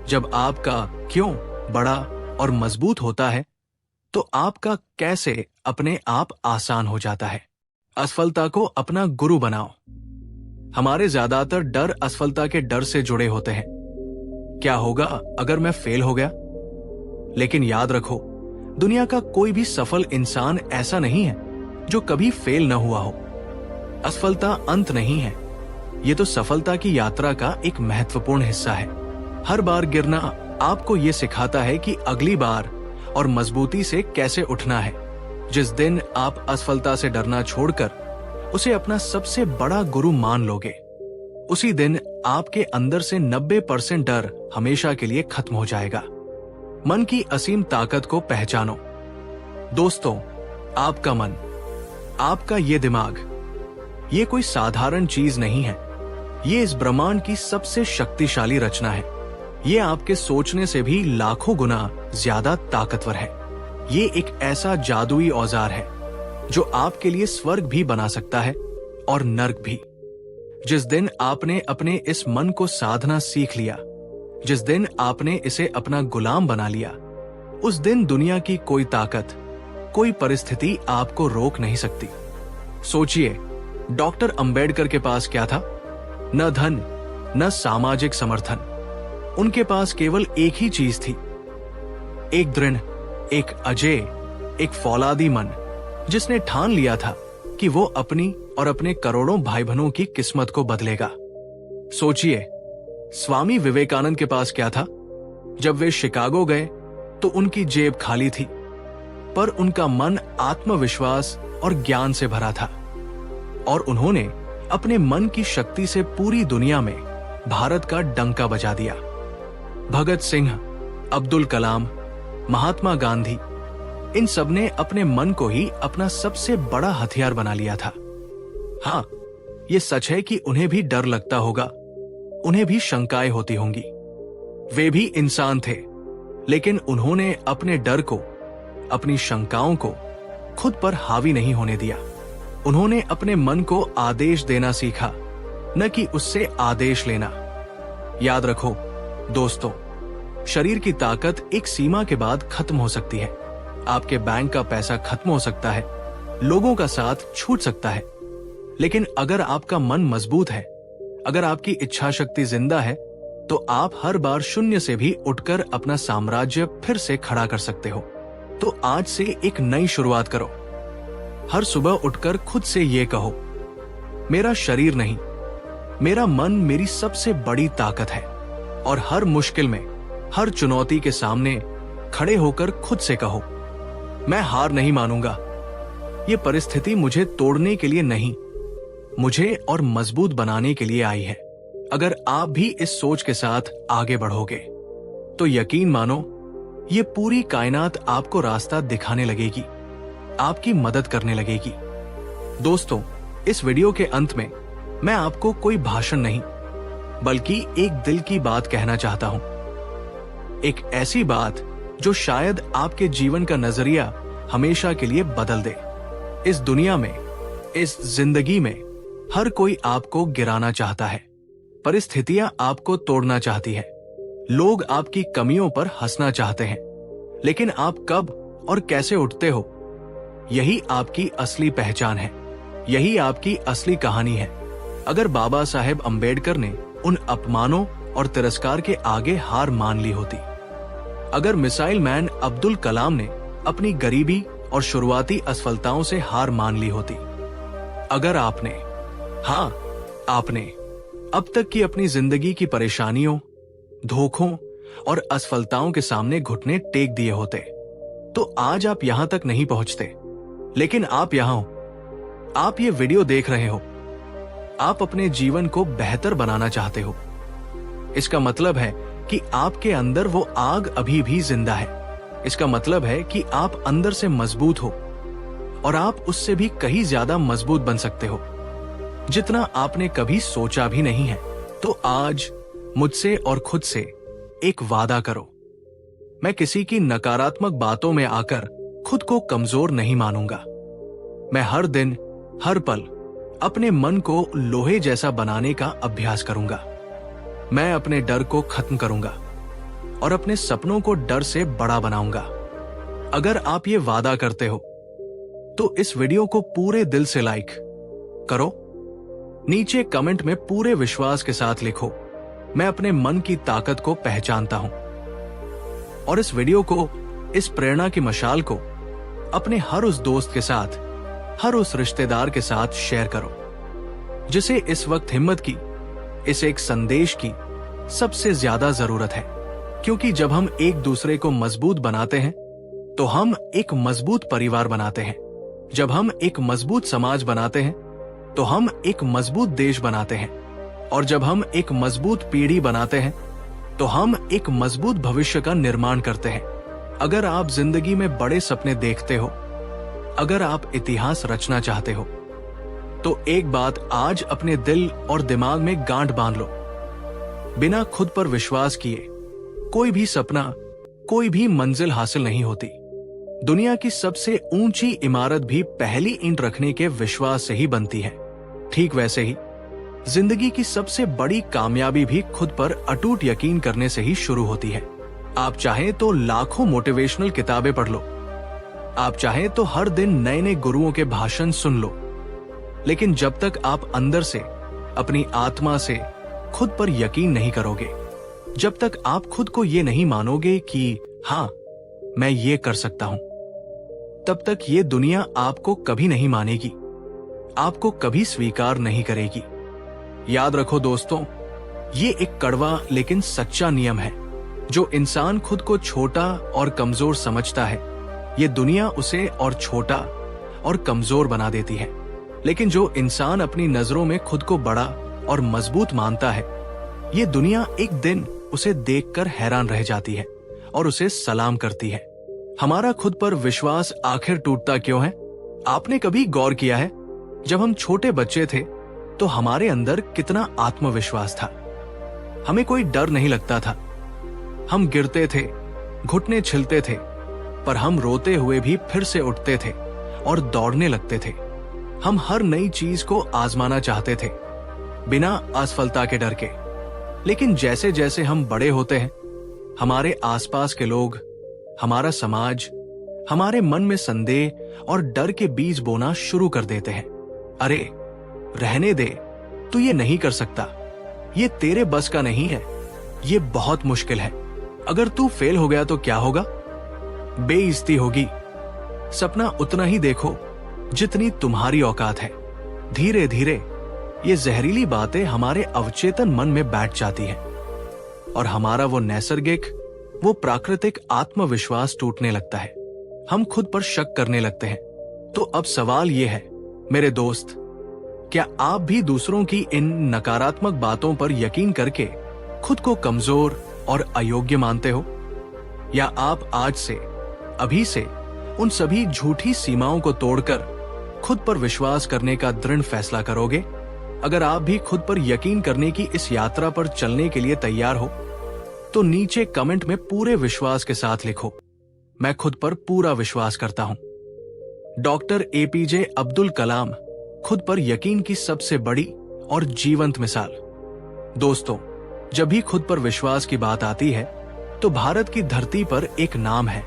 जब आपका क्यों बड़ा और मजबूत होता है तो आपका कैसे अपने आप आसान हो जाता है। असफलता को अपना गुरु बनाओ। हमारे ज्यादातर डर असफलता के डर से जुड़े होते हैं। क्या होगा अगर मैं फेल हो गया? लेकिन याद रखो, दुनिया का कोई भी सफल इंसान ऐसा नहीं है जो कभी फेल न हुआ हो। असफलता अंत नहीं है, ये तो सफलता की यात्रा का एक महत्वपूर्ण हिस्सा है। हर बार गिरना आपको ये सिखाता है कि अगली बार और मजबूती से कैसे उठना है। जिस दिन आप असफलता से डरना छोड़कर उसे अपना सबसे बड़ा गुरु मान लोगे, उसी दिन आपके अंदर से 90% डर हमेशा के लिए खत्म हो जाएगा। मन की असीम ताकत को पहचानो। दोस्तों, आपका मन, आपका ये दिमाग, ये कोई साधारण चीज नहीं है। ये इस ब्रह्मांड की सबसे शक्तिशाली रचना है। ये आपके सोचने से भी लाखों गुना ज्यादा ताकतवर है। ये एक ऐसा जादुई औजार है जो आपके लिए स्वर्ग भी बना सकता है और नर्क भी। जिस दिन आपने अपने इस मन को साधना सीख लिया, जिस दिन आपने इसे अपना गुलाम बना लिया, उस दिन दुनिया की कोई ताकत, कोई परिस्थिति आपको रोक नहीं सकती। सोचिए, डॉक्टर अंबेडकर के पास क्या था? न धन, न सामाजिक समर्थन। उनके पास केवल एक ही चीज थी, एक दृढ़, एक अजेय, एक फौलादी मन, जिसने ठान लिया था कि वो अपनी और अपने करोड़ों भाई बहनों की किस्मत को बदलेगा। सोचिए, स्वामी विवेकानंद के पास क्या था? जब वे शिकागो गए तो उनकी जेब खाली थी, पर उनका मन आत्मविश्वास और ज्ञान से भरा था, और उन्होंने अपने मन की शक्ति से पूरी दुनिया में भारत का डंका बजा दिया। भगत सिंह, अब्दुल कलाम, महात्मा गांधी, इन सब ने अपने मन को ही अपना सबसे बड़ा हथियार बना लिया था। हाँ, ये सच है कि उन्हें भी डर लगता होगा, उन्हें भी शंकाएं होती होंगी। वे भी इंसान थे, लेकिन उन्होंने अपने डर को, अपनी शंकाओं को खुद पर हावी नहीं होने दिया। उन्होंने अपने मन को आदेश देना सीखा, न कि उससे आदेश लेना। याद रखो दोस्तों, शरीर की ताकत एक सीमा के बाद खत्म हो सकती है। आपके बैंक का पैसा खत्म हो सकता है, लोगों का साथ छूट सकता है, लेकिन अगर आपका मन मजबूत है, अगर आपकी इच्छा शक्ति जिंदा है, तो आप हर बार शून्य से भी उठकर अपना साम्राज्य फिर से खड़ा कर सकते हो। तो आज से एक नई शुरुआत करो। हर सुबह उठकर खुद से ये कहो, मेरा शरीर नहीं, मेरा मन मेरी सबसे बड़ी ताकत है। और हर मुश्किल में, हर चुनौती के सामने खड़े होकर खुद से कहो, मैं हार नहीं मानूंगा। ये परिस्थिति मुझे तोड़ने के लिए नहीं, मुझे और मजबूत बनाने के लिए आई है। अगर आप भी इस सोच के साथ आगे बढ़ोगे, तो यकीन मानो, ये पूरी कायनात आपको रास्ता दिखाने लगेगी, आपकी मदद करने लगेगी। दोस्तों, इस वीडियो के अंत में मैं आपको कोई भाषण नहीं, बल्कि एक दिल की बात कहना चाहता हूं। एक ऐसी बात जो शायद आपके जीवन का नजरिया हमेशा के लिए बदल दे। इस दुनिया में, इस जिंदगी में हर कोई आपको गिराना चाहता है, परिस्थितियां आपको तोड़ना चाहती है, लोग आपकी कमियों पर हंसना चाहते हैं, लेकिन आप कब और कैसे उठते हो, यही आपकी असली पहचान है, यही आपकी असली कहानी है। अगर बाबा साहेब अंबेडकर ने उन अपमानों और तिरस्कार के आगे हार मान ली होती, अगर मिसाइल मैन अब्दुल कलाम ने अपनी गरीबी और शुरुआती असफलताओं से हार मान ली होती, अगर आपने, हाँ आपने अब तक की अपनी जिंदगी की परेशानियों, धोखों और असफलताओं के सामने घुटने टेक दिए होते, तो आज आप यहां तक नहीं पहुंचते। लेकिन आप यहां हो, आप ये वीडियो देख रहे हो, आप अपने जीवन को बेहतर बनाना चाहते हो। इसका मतलब है कि आपके अंदर वो आग अभी भी जिंदा है। इसका मतलब है कि आप अंदर से मजबूत हो, और आप उससे भी कहीं ज्यादा मजबूत बन सकते हो, जितना आपने कभी सोचा भी नहीं है। तो आज मुझसे और खुद से एक वादा करो, मैं किसी की नकारात्मक बातों में आकर खुद को कमजोर नहीं मानूंगा। मैं हर दिन, हर पल अपने मन को लोहे जैसा बनाने का अभ्यास करूंगा। मैं अपने डर को खत्म करूंगा और अपने सपनों को डर से बड़ा बनाऊंगा। अगर आप ये वादा करते हो, तो इस वीडियो को पूरे दिल से लाइक करो। नीचे कमेंट में पूरे विश्वास के साथ लिखो, मैं अपने मन की ताकत को पहचानता हूं। और इस वीडियो को, इस प्रेरणा की मशाल को अपने हर उस दोस्त के साथ, हर उस रिश्तेदार के साथ शेयर करो, जिसे इस वक्त हिम्मत की, इस एक संदेश की सबसे ज्यादा जरूरत है। क्योंकि जब हम एक दूसरे को मजबूत बनाते हैं, तो हम एक मजबूत परिवार बनाते हैं। जब हम एक मजबूत समाज बनाते हैं, तो हम एक मजबूत देश बनाते हैं। और जब हम एक मजबूत पीढ़ी बनाते हैं, तो हम एक मजबूत भविष्य का निर्माण करते हैं। अगर आप जिंदगी में बड़े सपने देखते हो, अगर आप इतिहास रचना चाहते हो, तो एक बात आज अपने दिल और दिमाग में गांठ बांध लो, बिना खुद पर विश्वास किए कोई भी सपना, कोई भी मंजिल हासिल नहीं होती। दुनिया की सबसे ऊंची इमारत भी पहली ईंट रखने के विश्वास से ही बनती है। ठीक वैसे ही जिंदगी की सबसे बड़ी कामयाबी भी खुद पर अटूट यकीन करने से ही शुरू होती है। आप चाहें तो लाखों मोटिवेशनल किताबें पढ़ लो, आप चाहें तो हर दिन नए नए गुरुओं के भाषण सुन लो, लेकिन जब तक आप अंदर से, अपनी आत्मा से खुद पर यकीन नहीं करोगे, जब तक आप खुद को ये नहीं मानोगे कि हाँ मैं ये कर सकता हूं, तब तक ये दुनिया आपको कभी नहीं मानेगी। आपको कभी स्वीकार नहीं करेगी। याद रखो दोस्तों, ये एक कड़वा लेकिन सच्चा नियम है। जो इंसान खुद को छोटा और कमजोर समझता है, ये दुनिया उसे और छोटा और कमजोर बना देती है। लेकिन जो इंसान अपनी नजरों में खुद को बड़ा और मजबूत मानता है, ये दुनिया एक दिन उसे देखकर हैरान रह जाती है और उसे सलाम करती है। हमारा खुद पर विश्वास आखिर टूटता क्यों है? आपने कभी गौर किया है, जब हम छोटे बच्चे थे तो हमारे अंदर कितना आत्मविश्वास था। हमें कोई डर नहीं लगता था। हम गिरते थे, घुटने छिलते थे, पर हम रोते हुए भी फिर से उठते थे और दौड़ने लगते थे। हम हर नई चीज को आजमाना चाहते थे, बिना असफलता के डर के। लेकिन जैसे जैसे हम बड़े होते हैं, हमारे आसपास के लोग, हमारा समाज, हमारे मन में संदेह और डर के बीज बोना शुरू कर देते हैं। अरे रहने दे, तू ये नहीं कर सकता, ये तेरे बस का नहीं है, ये बहुत मुश्किल है। अगर तू फेल हो गया तो क्या होगा? बेइज्जती होगी। सपना उतना ही देखो जितनी तुम्हारी औकात है। धीरे धीरे ये जहरीली बातें हमारे अवचेतन मन में बैठ जाती हैं और हमारा वो नैसर्गिक, वो प्राकृतिक आत्मविश्वास टूटने लगता है। हम खुद पर शक करने लगते हैं। तो अब सवाल ये है मेरे दोस्त, क्या आप भी दूसरों की इन नकारात्मक बातों पर यकीन करके खुद को कमजोर और अयोग्य मानते हो? या आप आज से, अभी से उन सभी झूठी सीमाओं को तोड़कर खुद पर विश्वास करने का दृढ़ फैसला करोगे? अगर आप भी खुद पर यकीन करने की इस यात्रा पर चलने के लिए तैयार हो, तो नीचे कमेंट में पूरे विश्वास के साथ लिखो, मैं खुद पर पूरा विश्वास करता हूं। डॉक्टर एपीजे अब्दुल कलाम खुद पर यकीन की सबसे बड़ी और जीवंत मिसाल। दोस्तों, जब भी खुद पर विश्वास की बात आती है, तो भारत की धरती पर एक नाम है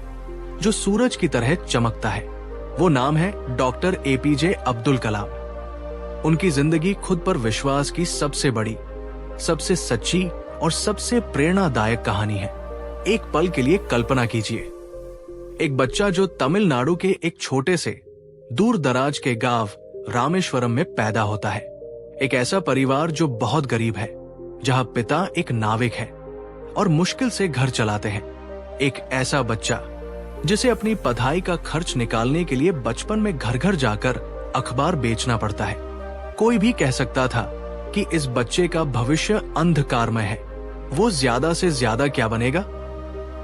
जो सूरज की तरह चमकता है। वो नाम है डॉक्टर एपीजे अब्दुल कलाम। उनकी जिंदगी खुद पर विश्वास की सबसे बड़ी, सबसे सच्ची और सबसे प्रेरणादायक कहानी है। एक पल के लिए कल्पना कीजिए, एक बच्चा जो तमिलनाडु के एक छोटे से दूर दराज के गांव रामेश्वरम में पैदा होता है। एक ऐसा परिवार जो बहुत गरीब है, जहां पिता एक नाविक है और मुश्किल से घर चलाते हैं। एक ऐसा बच्चा जिसे अपनी पढ़ाई का खर्च निकालने के लिए बचपन में घर घर जाकर अखबार बेचना पड़ता है। कोई भी कह सकता था कि इस बच्चे का भविष्य अंधकारमय है। वो ज्यादा से ज्यादा क्या बनेगा?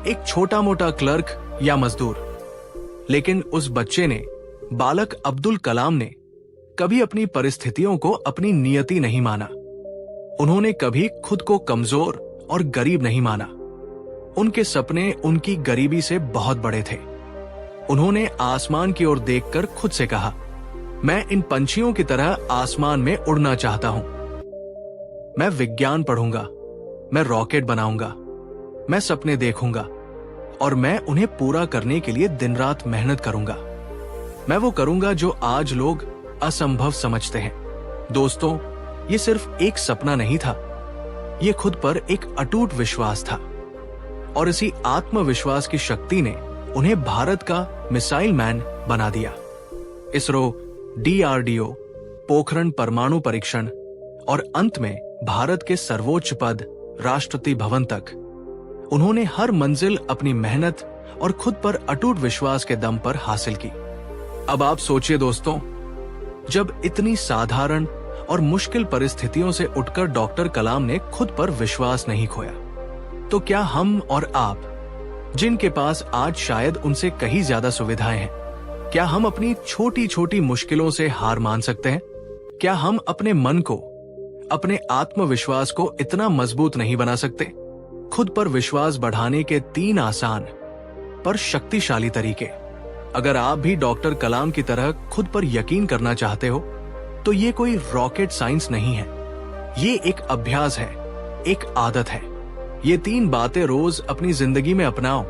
एक छोटा मोटा क्लर्क या मजदूर। लेकिन उस बच्चे ने, बालक अब्दुल कलाम ने, कभी अपनी परिस्थितियों को अपनी नियति नहीं माना। उन्होंने कभी खुद को कमजोर और गरीब नहीं माना। उनके सपने उनकी गरीबी से बहुत बड़े थे। उन्होंने आसमान की ओर देखकर खुद से कहा, मैं इन पंछियों की तरह आसमान में उड़ना चाहता हूं। मैं विज्ञान पढ़ूंगा, मैं रॉकेट बनाऊंगा, मैं सपने देखूंगा और मैं उन्हें पूरा करने के लिए दिन रात मेहनत करूंगा। मैं वो करूंगा जो आज लोग असंभव समझते हैं। दोस्तों, ये सिर्फ एक सपना नहीं था, ये खुद पर एक अटूट विश्वास था। और इसी आत्मविश्वास की शक्ति ने उन्हें भारत का मिसाइल मैन बना दिया। इसरो, DRDO, पोखरण परमाणु परीक्षण और अंत में भारत के सर्वोच्च पद राष्ट्रपति भवन तक उन्होंने हर मंजिल अपनी मेहनत और खुद पर अटूट विश्वास के दम पर हासिल की। अब आप सोचिए दोस्तों, जब इतनी साधारण और मुश्किल परिस्थितियों से उठकर डॉक्टर कलाम ने खुद पर विश्वास नहीं खोया, तो क्या हम और आप, जिनके पास आज शायद उनसे कहीं ज्यादा सुविधाएं हैं, क्या हम अपनी छोटी छोटी मुश्किलों से हार मान सकते हैं? क्या हम अपने मन को, अपने आत्मविश्वास को इतना मजबूत नहीं बना सकते? खुद पर विश्वास बढ़ाने के 3 आसान पर शक्तिशाली तरीके। अगर आप भी डॉक्टर कलाम की तरह खुद पर यकीन करना चाहते हो, तो ये कोई रॉकेट साइंस नहीं है, ये एक अभ्यास है, एक आदत है। ये 3 बातें रोज अपनी जिंदगी में अपनाओ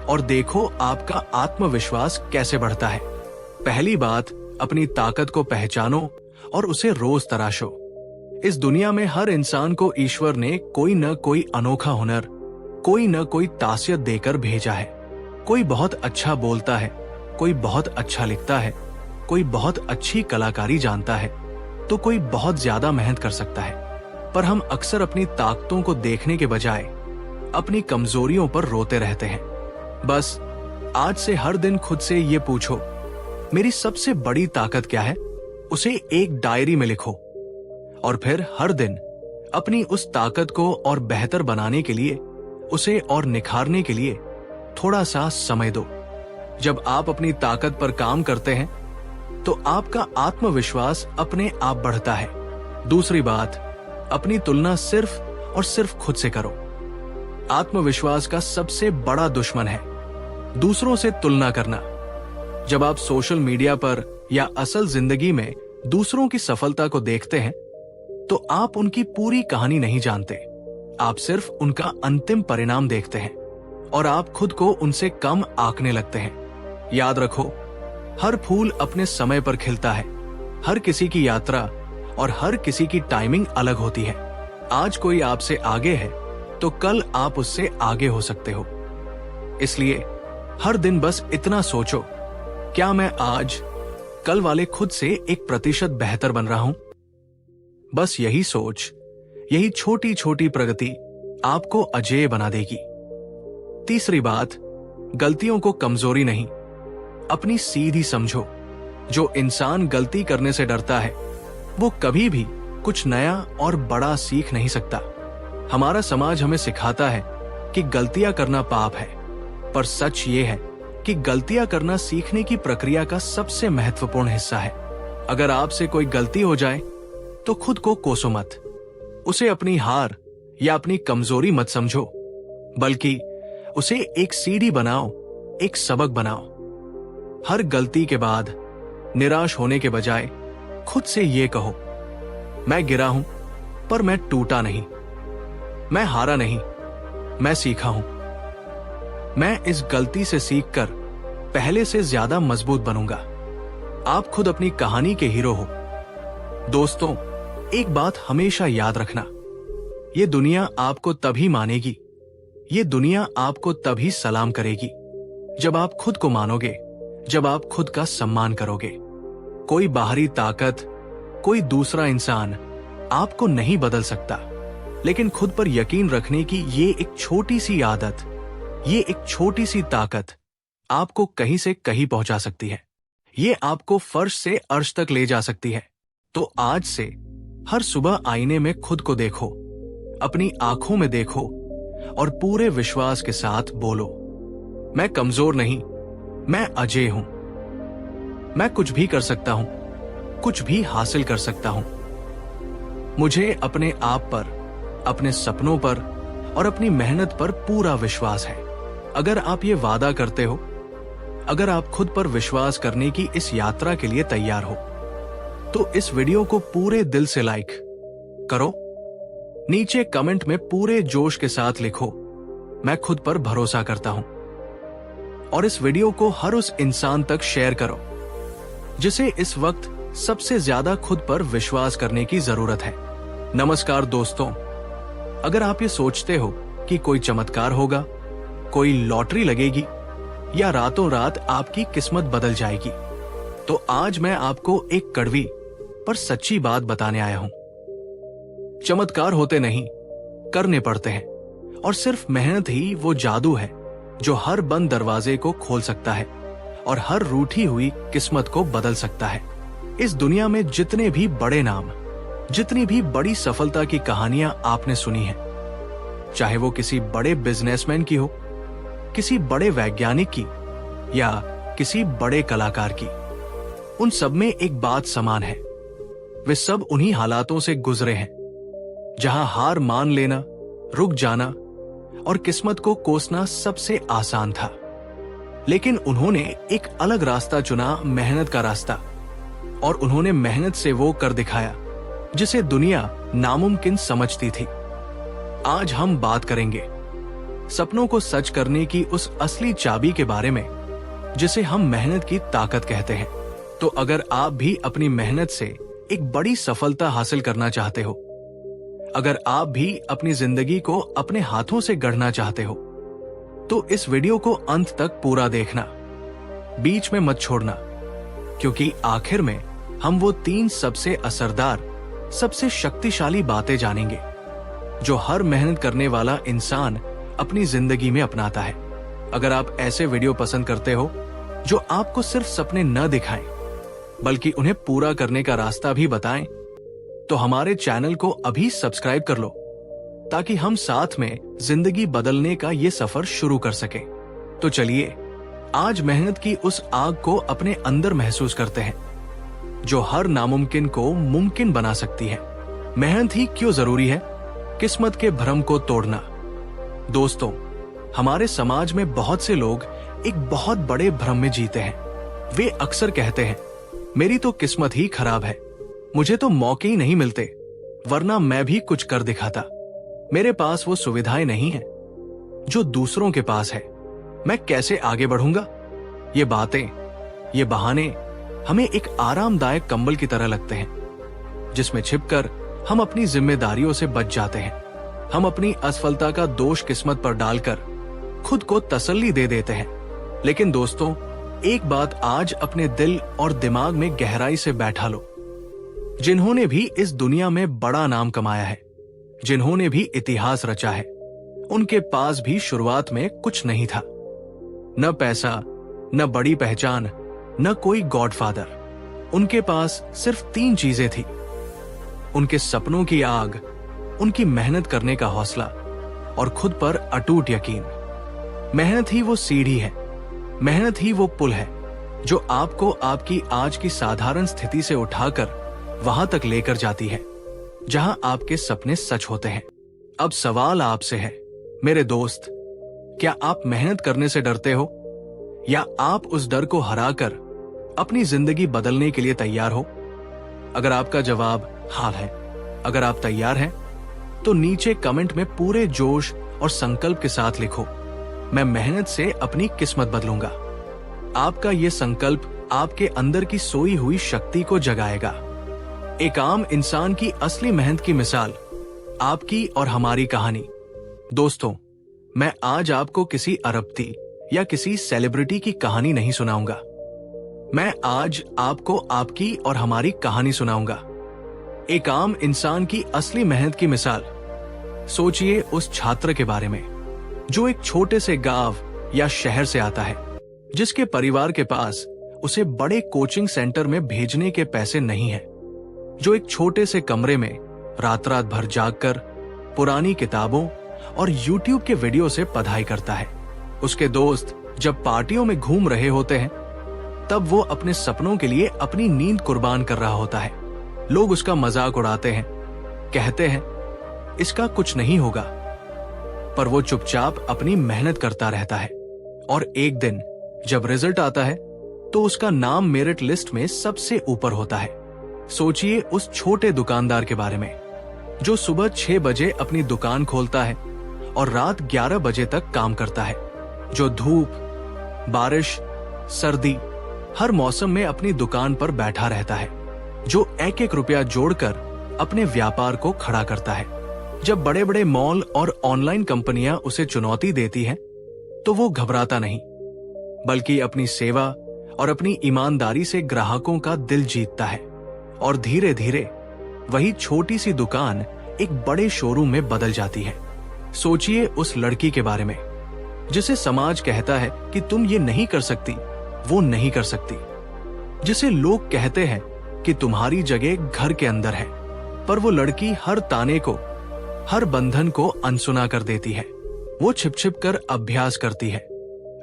और देखो आपका आत्मविश्वास कैसे बढ़ता है। पहली बात, अपनी ताकत को पहचानो और उसे रोज तराशो। इस दुनिया में हर इंसान को ईश्वर ने कोई न कोई अनोखा हुनर, कोई न कोई तासीयत देकर भेजा है। कोई बहुत अच्छा बोलता है, कोई बहुत अच्छा लिखता है, कोई बहुत अच्छी कलाकारी जानता है तो कोई बहुत ज्यादा मेहनत कर सकता है, पर हम अक्सर अपनी ताकतों को देखने के बजाय अपनी कमजोरियों पर रोते रहते हैं। बस आज से हर दिन खुद से ये पूछो, मेरी सबसे बड़ी ताकत क्या है? उसे एक डायरी में लिखो और फिर हर दिन अपनी उस ताकत को और बेहतर बनाने के लिए, उसे और निखारने के लिए थोड़ा सा समय दो। जब आप अपनी ताकत पर काम करते हैं तो आपका आत्मविश्वास अपने आप बढ़ता है। दूसरी बात, अपनी तुलना सिर्फ और सिर्फ खुद से करो। आत्मविश्वास का सबसे बड़ा दुश्मन है दूसरों से तुलना करना। जब आप सोशल मीडिया पर या असल जिंदगी में दूसरों की सफलता को देखते हैं तो आप उनकी पूरी कहानी नहीं जानते। आप सिर्फ उनका अंतिम परिणाम देखते हैं और आप खुद को उनसे कम आंकने लगते हैं। याद रखो, हर फूल अपने समय पर खिलता है। हर किसी की यात्रा और हर किसी की टाइमिंग अलग होती है। आज कोई आपसे आगे है तो कल आप उससे आगे हो सकते हो। इसलिए हर दिन बस इतना सोचो, क्या मैं आज कल वाले खुद से 1% बेहतर बन रहा हूं? बस यही सोच, यही छोटी छोटी प्रगति आपको अजेय बना देगी। तीसरी बात, गलतियों को कमजोरी नहीं, अपनी सीधी समझो। जो इंसान गलती करने से डरता है वो कभी भी कुछ नया और बड़ा सीख नहीं सकता। हमारा समाज हमें सिखाता है कि गलतियां करना पाप है, पर सच ये है कि गलतियां करना सीखने की प्रक्रिया का सबसे महत्वपूर्ण हिस्सा है। अगर आपसे कोई गलती हो जाए तो खुद को कोसो मत। उसे अपनी हार या अपनी कमजोरी मत समझो, बल्कि उसे एक सीढ़ी बनाओ, एक सबक बनाओ। हर गलती के बाद निराश होने के बजाय खुद से ये कहो, मैं गिरा हूं पर मैं टूटा नहीं, मैं हारा नहीं, मैं सीखा हूं। मैं इस गलती से सीखकर पहले से ज्यादा मजबूत बनूंगा। आप खुद अपनी कहानी के हीरो हो। दोस्तों, एक बात हमेशा याद रखना, ये दुनिया आपको तभी मानेगी, ये दुनिया आपको तभी सलाम करेगी जब आप खुद को मानोगे, जब आप खुद का सम्मान करोगे। कोई बाहरी ताकत, कोई दूसरा इंसान आपको नहीं बदल सकता, लेकिन खुद पर यकीन रखने की ये एक छोटी सी आदत, ये एक छोटी सी ताकत आपको कहीं से कहीं पहुंचा सकती है। ये आपको फर्श से अर्श तक ले जा सकती है। तो आज से हर सुबह आईने में खुद को देखो, अपनी आंखों में देखो और पूरे विश्वास के साथ बोलो, मैं कमजोर नहीं, मैं अजेय हूं। मैं कुछ भी कर सकता हूं, कुछ भी हासिल कर सकता हूं। मुझे अपने आप पर, अपने सपनों पर और अपनी मेहनत पर पूरा विश्वास है। अगर आप ये वादा करते हो, अगर आप खुद पर विश्वास करने की इस यात्रा के लिए तैयार हो, तो इस वीडियो को पूरे दिल से लाइक करो। नीचे कमेंट में पूरे जोश के साथ लिखो, मैं खुद पर भरोसा करता हूं। और इस वीडियो को हर उस इंसान तक शेयर करो जिसे इस वक्त सबसे ज्यादा खुद पर विश्वास करने की जरूरत है। नमस्कार दोस्तों, अगर आप ये सोचते हो कि कोई चमत्कार होगा, कोई लॉटरी लगेगी या रातों रात आपकी किस्मत बदल जाएगी, तो आज मैं आपको एक कड़वी पर सच्ची बात बताने आया हूं। चमत्कार होते नहीं, करने पड़ते हैं, और सिर्फ मेहनत ही वो जादू है जो हर बंद दरवाजे को खोल सकता है और हर रूठी हुई किस्मत को बदल सकता है। इस दुनिया में जितने भी बड़े नाम, जितनी भी बड़ी सफलता की कहानियां आपने सुनी हैं, चाहे वो किसी बड़े बिजनेसमैन की हो, किसी बड़े वैज्ञानिक की या किसी बड़े कलाकार की, उन सब में एक बात समान है, वे सब उन्हीं हालातों से गुजरे हैं जहां हार मान लेना, रुक जाना और किस्मत को कोसना सबसे आसान था। लेकिन उन्होंने एक अलग रास्ता चुना, मेहनत का रास्ता, और उन्होंने मेहनत से वो कर दिखाया जिसे दुनिया नामुमकिन समझती थी। आज हम बात करेंगे सपनों को सच करने की उस असली चाबी के बारे में जिसे हम मेहनत की ताकत कहते हैं। तो अगर आप भी अपनी मेहनत से एक बड़ी सफलता हासिल करना चाहते हो, अगर आप भी अपनी जिंदगी को अपने हाथों से गढ़ना चाहते हो, तो इस वीडियो को अंत तक पूरा देखना, बीच में मत छोड़ना। क्योंकि आखिर में हम वो 3 सबसे असरदार, सबसे शक्तिशाली बातें जानेंगे जो हर मेहनत करने वाला इंसान अपनी जिंदगी में अपनाता है। अगर आप ऐसे वीडियो पसंद करते हो जो आपको सिर्फ सपने न दिखाएं बल्कि उन्हें पूरा करने का रास्ता भी बताएं, तो हमारे चैनल को अभी सब्सक्राइब कर लो ताकि हम साथ में जिंदगी बदलने का ये सफर शुरू कर सकें। तो चलिए आज मेहनत की उस आग को अपने अंदर महसूस करते हैं जो हर नामुमकिन को मुमकिन बना सकती है। मेहनत ही क्यों जरूरी है? किस्मत के भ्रम को तोड़ना। दोस्तों, हमारे समाज में बहुत से लोग एक बहुत बड़े भ्रम में जीते हैं। वे अक्सर कहते हैं, मेरी तो किस्मत ही खराब है, मुझे तो मौके ही नहीं मिलते, वरना मैं भी कुछ कर दिखाता। मेरे पास वो सुविधाएं नहीं है जो दूसरों के पास है, मैं कैसे आगे बढ़ूंगा? ये बातें, ये बहाने हमें एक आरामदायक कंबल की तरह लगते हैं जिसमें छिपकर हम अपनी जिम्मेदारियों से बच जाते हैं। हम अपनी असफलता का दोष किस्मत पर डालकर खुद को तसल्ली दे देते हैं। लेकिन दोस्तों, एक बात आज अपने दिल और दिमाग में गहराई से बैठा लो। जिन्होंने भी इस दुनिया में बड़ा नाम कमाया है, जिन्होंने भी इतिहास रचा है, उनके पास भी शुरुआत में कुछ नहीं था। न पैसा, न बड़ी पहचान, न कोई गॉडफादर। उनके पास सिर्फ 3 चीजें थी: उनके सपनों की आग, उनकी मेहनत करने का हौसला और खुद पर अटूट यकीन। मेहनत ही वो सीढ़ी है, मेहनत ही वो पुल है जो आपको आपकी आज की साधारण स्थिति से उठाकर वहां तक लेकर जाती है जहां आपके सपने सच होते हैं। अब सवाल आपसे है मेरे दोस्त, क्या आप मेहनत करने से डरते हो या आप उस डर को हराकर अपनी जिंदगी बदलने के लिए तैयार हो? अगर आपका जवाब हाँ है, अगर आप तैयार हैं, तो नीचे कमेंट में पूरे जोश और संकल्प के साथ लिखो, मैं मेहनत से अपनी किस्मत बदलूंगा। आपका यह संकल्प आपके अंदर की सोई हुई शक्ति को जगाएगा। एक आम इंसान की असली मेहनत की मिसाल, आपकी और हमारी कहानी। दोस्तों, मैं आज आपको किसी अरबपति या किसी सेलिब्रिटी की कहानी नहीं सुनाऊंगा। मैं आज आपको आपकी और हमारी कहानी सुनाऊंगा। एक आम इंसान की असली मेहनत की मिसाल। सोचिए उस छात्र के बारे में जो एक छोटे से गांव या शहर से आता है, जिसके परिवार के पास उसे बड़े कोचिंग सेंटर में भेजने के पैसे नहीं हैं, जो एक छोटे से कमरे में रात रात भर जागकर पुरानी किताबों और YouTube के वीडियो से पढ़ाई करता है। उसके दोस्त जब पार्टियों में घूम रहे होते हैं, तब वो अपने सपनों के लिए अपनी नींद कुर्बान कर रहा होता है। लोग उसका मजाक उड़ाते हैं, कहते हैं इसका कुछ नहीं होगा, पर वो चुपचाप अपनी मेहनत करता रहता है। और एक दिन जब रिजल्ट आता है तो उसका नाम मेरिट लिस्ट में सबसे ऊपर होता है। सोचिए उस छोटे दुकानदार के बारे में जो सुबह 6 बजे अपनी दुकान खोलता है और रात 11 बजे तक काम करता है, जो धूप, बारिश, सर्दी, हर मौसम में अपनी दुकान पर बैठा रहता है, जो एक एक रुपया जोड़कर अपने व्यापार को खड़ा करता है। जब बड़े बड़े मॉल और ऑनलाइन कंपनियां उसे चुनौती देती हैं, तो वो घबराता नहीं, बल्कि अपनी सेवा और अपनी ईमानदारी से ग्राहकों का दिल जीतता है। और धीरे धीरे वही छोटी सी दुकान एक बड़े शोरूम में बदल जाती है। सोचिए उस लड़की के बारे में जिसे समाज कहता है कि तुम ये नहीं कर सकती, वो नहीं कर सकती, जिसे लोग कहते हैं कि तुम्हारी जगह घर के अंदर है, पर वो लड़की हर ताने को, हर बंधन को अनसुना कर देती है। वो छिप छिप कर अभ्यास करती है,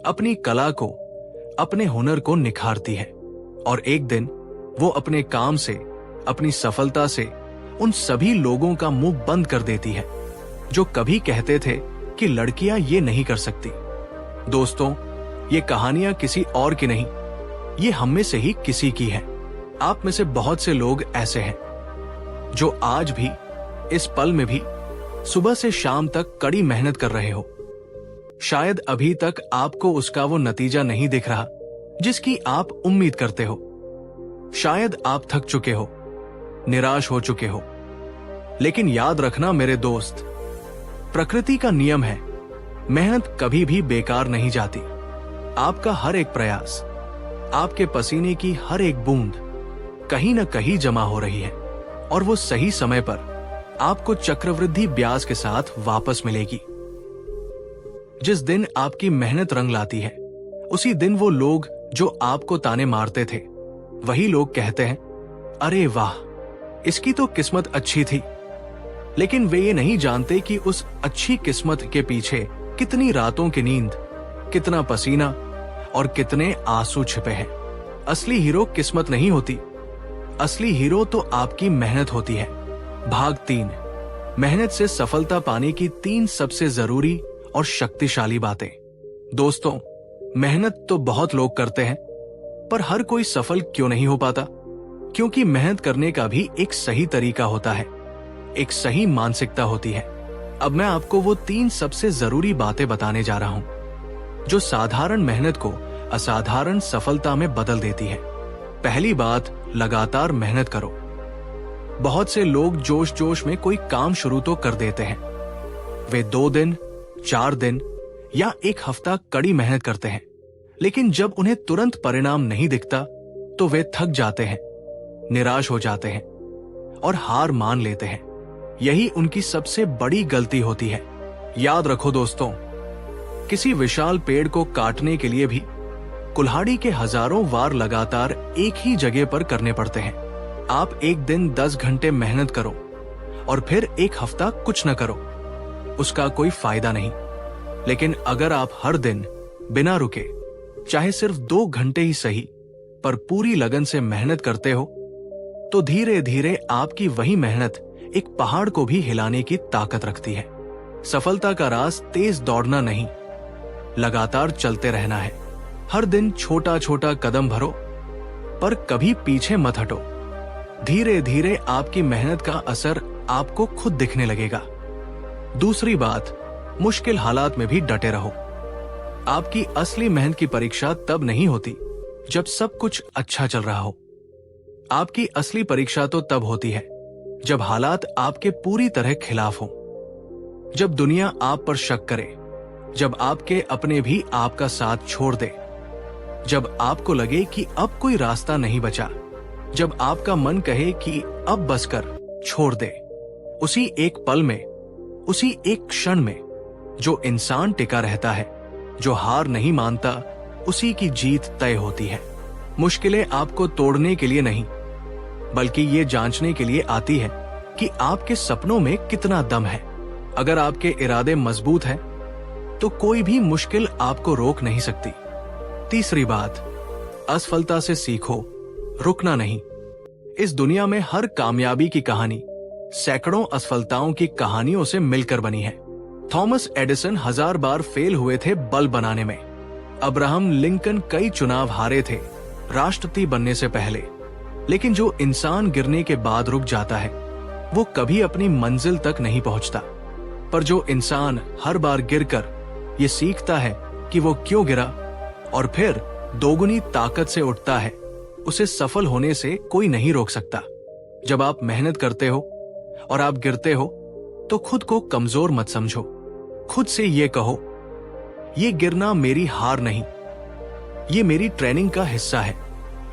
अपनी कला को, अपने हुनर को निखारती है, और एक दिन वो अपने काम से, अपनी सफलता से उन सभी लोगों का मुंह बंद कर देती है जो कभी कहते थे कि लड़कियां ये नहीं कर सकती। दोस्तों, ये कहानियां किसी और की नहीं, ये हम में से ही किसी की है। आप में से बहुत से लोग ऐसे हैं जो आज भी, इस पल में भी सुबह से शाम तक कड़ी मेहनत कर रहे हो। शायद अभी तक आपको उसका वो नतीजा नहीं दिख रहा जिसकी आप उम्मीद करते हो। शायद आप थक चुके हो, निराश हो चुके हो, लेकिन याद रखना मेरे दोस्त, प्रकृति का नियम है, मेहनत कभी भी बेकार नहीं जाती। आपका हर एक प्रयास, आपके पसीने की हर एक बूंद कहीं न कहीं जमा हो रही है और वो सही समय पर आपको चक्रवृद्धि ब्याज के साथ वापस मिलेगी। जिस दिन आपकी मेहनत रंग लाती है, उसी दिन वो लोग जो आपको ताने मारते थे, वही लोग कहते हैं, अरे वाह, इसकी तो किस्मत अच्छी थी। लेकिन वे ये नहीं जानते कि उस अच्छी किस्मत के पीछे कितनी रातों की नींद, कितना पसीना और कितने आंसू छिपे हैं। असली हीरो किस्मत नहीं होती, असली हीरो तो आपकी मेहनत होती है। भाग 3, मेहनत से सफलता पाने की 3 सबसे जरूरी और शक्तिशाली बातें। दोस्तों, मेहनत तो बहुत लोग करते हैं, पर हर कोई सफल क्यों नहीं हो पाता? क्योंकि मेहनत करने का भी एक सही तरीका होता है, एक सही मानसिकता होती है। अब मैं आपको वो 3 सबसे जरूरी बातें बताने जा रहा हूं जो साधारण मेहनत को असाधारण सफलता में बदल देती है। पहली बात, लगातार मेहनत करो। बहुत से लोग जोश जोश में कोई काम शुरू तो कर देते हैं। वे 2 दिन, 4 दिन या 1 हफ्ता कड़ी मेहनत करते हैं, लेकिन जब उन्हें तुरंत परिणाम नहीं दिखता तो वे थक जाते हैं, निराश हो जाते हैं और हार मान लेते हैं। यही उनकी सबसे बड़ी गलती होती है। याद रखो दोस्तों, किसी विशाल पेड़ को काटने के लिए भी कुल्हाड़ी के हजारों वार लगातार एक ही जगह पर करने पड़ते हैं। आप एक दिन 10 घंटे मेहनत करो और फिर 1 हफ्ता कुछ न करो, उसका कोई फायदा नहीं। लेकिन अगर आप हर दिन बिना रुके, चाहे सिर्फ 2 घंटे ही सही, पर पूरी लगन से मेहनत करते हो, तो धीरे धीरे आपकी वही मेहनत एक पहाड़ को भी हिलाने की ताकत रखती है। सफलता का राज तेज दौड़ना नहीं, लगातार चलते रहना है। हर दिन छोटा छोटा कदम भरो, पर कभी पीछे मत हटो। धीरे धीरे आपकी मेहनत का असर आपको खुद दिखने लगेगा। दूसरी बात, मुश्किल हालात में भी डटे रहो। आपकी असली मेहनत की परीक्षा तब नहीं होती जब सब कुछ अच्छा चल रहा हो। आपकी असली परीक्षा तो तब होती है जब हालात आपके पूरी तरह खिलाफ हो, जब दुनिया आप पर शक करे, जब आपके अपने भी आपका साथ छोड़ दे, जब आपको लगे कि अब कोई रास्ता नहीं बचा, जब आपका मन कहे कि अब बस कर, छोड़ दे। उसी एक पल में, उसी एक क्षण में जो इंसान टिका रहता है, जो हार नहीं मानता, उसी की जीत तय होती है। मुश्किलें आपको तोड़ने के लिए नहीं, बल्कि ये जांचने के लिए आती है कि आपके सपनों में कितना दम है। अगर आपके इरादे मजबूत हैं, तो कोई भी मुश्किल आपको रोक नहीं सकती। तीसरी बात, असफलता से सीखो, रुकना नहीं। इस दुनिया में हर कामयाबी की कहानी सैकड़ों असफलताओं की कहानियों से मिलकर बनी है। थॉमस एडिसन 1000 बार फेल हुए थे बल्ब बनाने में। अब्राहम लिंकन कई चुनाव हारे थे राष्ट्रपति बनने से पहले। लेकिन जो इंसान गिरने के बाद रुक जाता है, वो कभी अपनी मंजिल तक नहीं पहुंचता। पर जो इंसान हर बार गिरकर ये सीखता है कि वो क्यों गिरा और फिर दोगुनी ताकत से उठता है, उसे सफल होने से कोई नहीं रोक सकता। जब आप मेहनत करते हो और आप गिरते हो, तो खुद को कमजोर मत समझो। खुद से ये कहो, ये गिरना मेरी हार नहीं, ये मेरी ट्रेनिंग का हिस्सा है,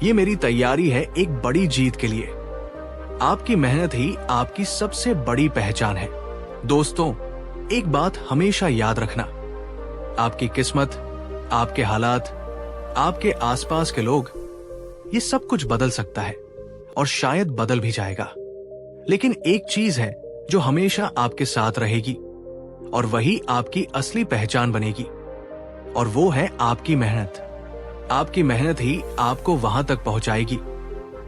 ये मेरी तैयारी है एक बड़ी जीत के लिए। आपकी मेहनत ही आपकी सबसे बड़ी पहचान है। दोस्तों, एक बात हमेशा याद रखना, आपकी किस्मत, आपके हालात, आपके आसपास के लोग, ये सब कुछ बदल सकता है और शायद बदल भी जाएगा। लेकिन एक चीज है जो हमेशा आपके साथ रहेगी, और वही आपकी असली पहचान बनेगी, और वो है आपकी मेहनत। आपकी मेहनत ही आपको वहां तक पहुंचाएगी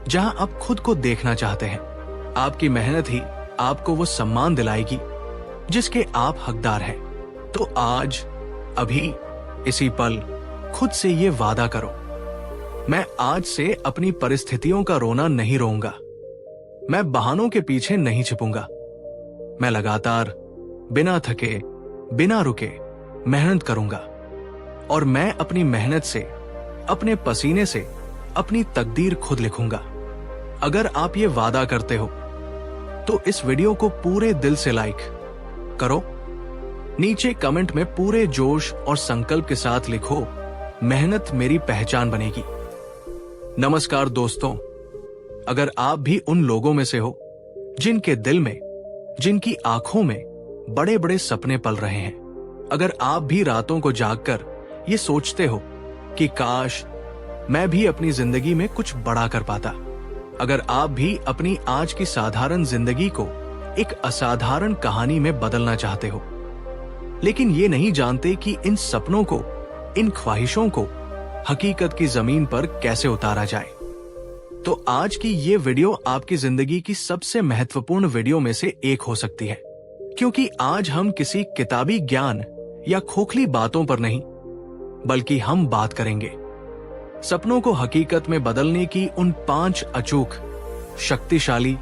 जहां आप खुद को देखना चाहते हैं। आपकी मेहनत ही आपको वो सम्मान दिलाएगी जिसके आप हकदार हैं। तो आज, अभी, इसी पल खुद से ये वादा करो, मैं आज से अपनी परिस्थितियों का रोना नहीं रोऊंगा, मैं बहानों के पीछे नहीं छिपूंगा। मैं लगातार, बिना थके, बिना रुके मेहनत करूंगा, और मैं अपनी मेहनत से, अपने पसीने से अपनी तकदीर खुद लिखूंगा। अगर आप ये वादा करते हो तो इस वीडियो को पूरे दिल से लाइक करो। नीचे कमेंट में पूरे जोश और संकल्प के साथ लिखो, मेहनत मेरी पहचान बनेगी। नमस्कार दोस्तों, अगर आप भी उन लोगों में से हो जिनके दिल में, जिनकी आंखों में बड़े बड़े सपने पल रहे हैं, अगर आप भी रातों को जागकर ये सोचते हो कि काश मैं भी अपनी जिंदगी में कुछ बड़ा कर पाता, अगर आप भी अपनी आज की साधारण जिंदगी को एक असाधारण कहानी में बदलना चाहते हो, लेकिन ये नहीं जानते कि इन सपनों को, इन ख्वाहिशों को हकीकत की जमीन पर कैसे उतारा जाए, तो आज की ये वीडियो आपकी जिंदगी की सबसे महत्वपूर्ण वीडियो में से एक हो सकती है। क्योंकि आज हम किसी किताबी ज्ञान या खोखली बातों पर नहीं, बल्कि हम बात करेंगे सपनों को हकीकत में बदलने की उन 5 अचूक, शक्तिशाली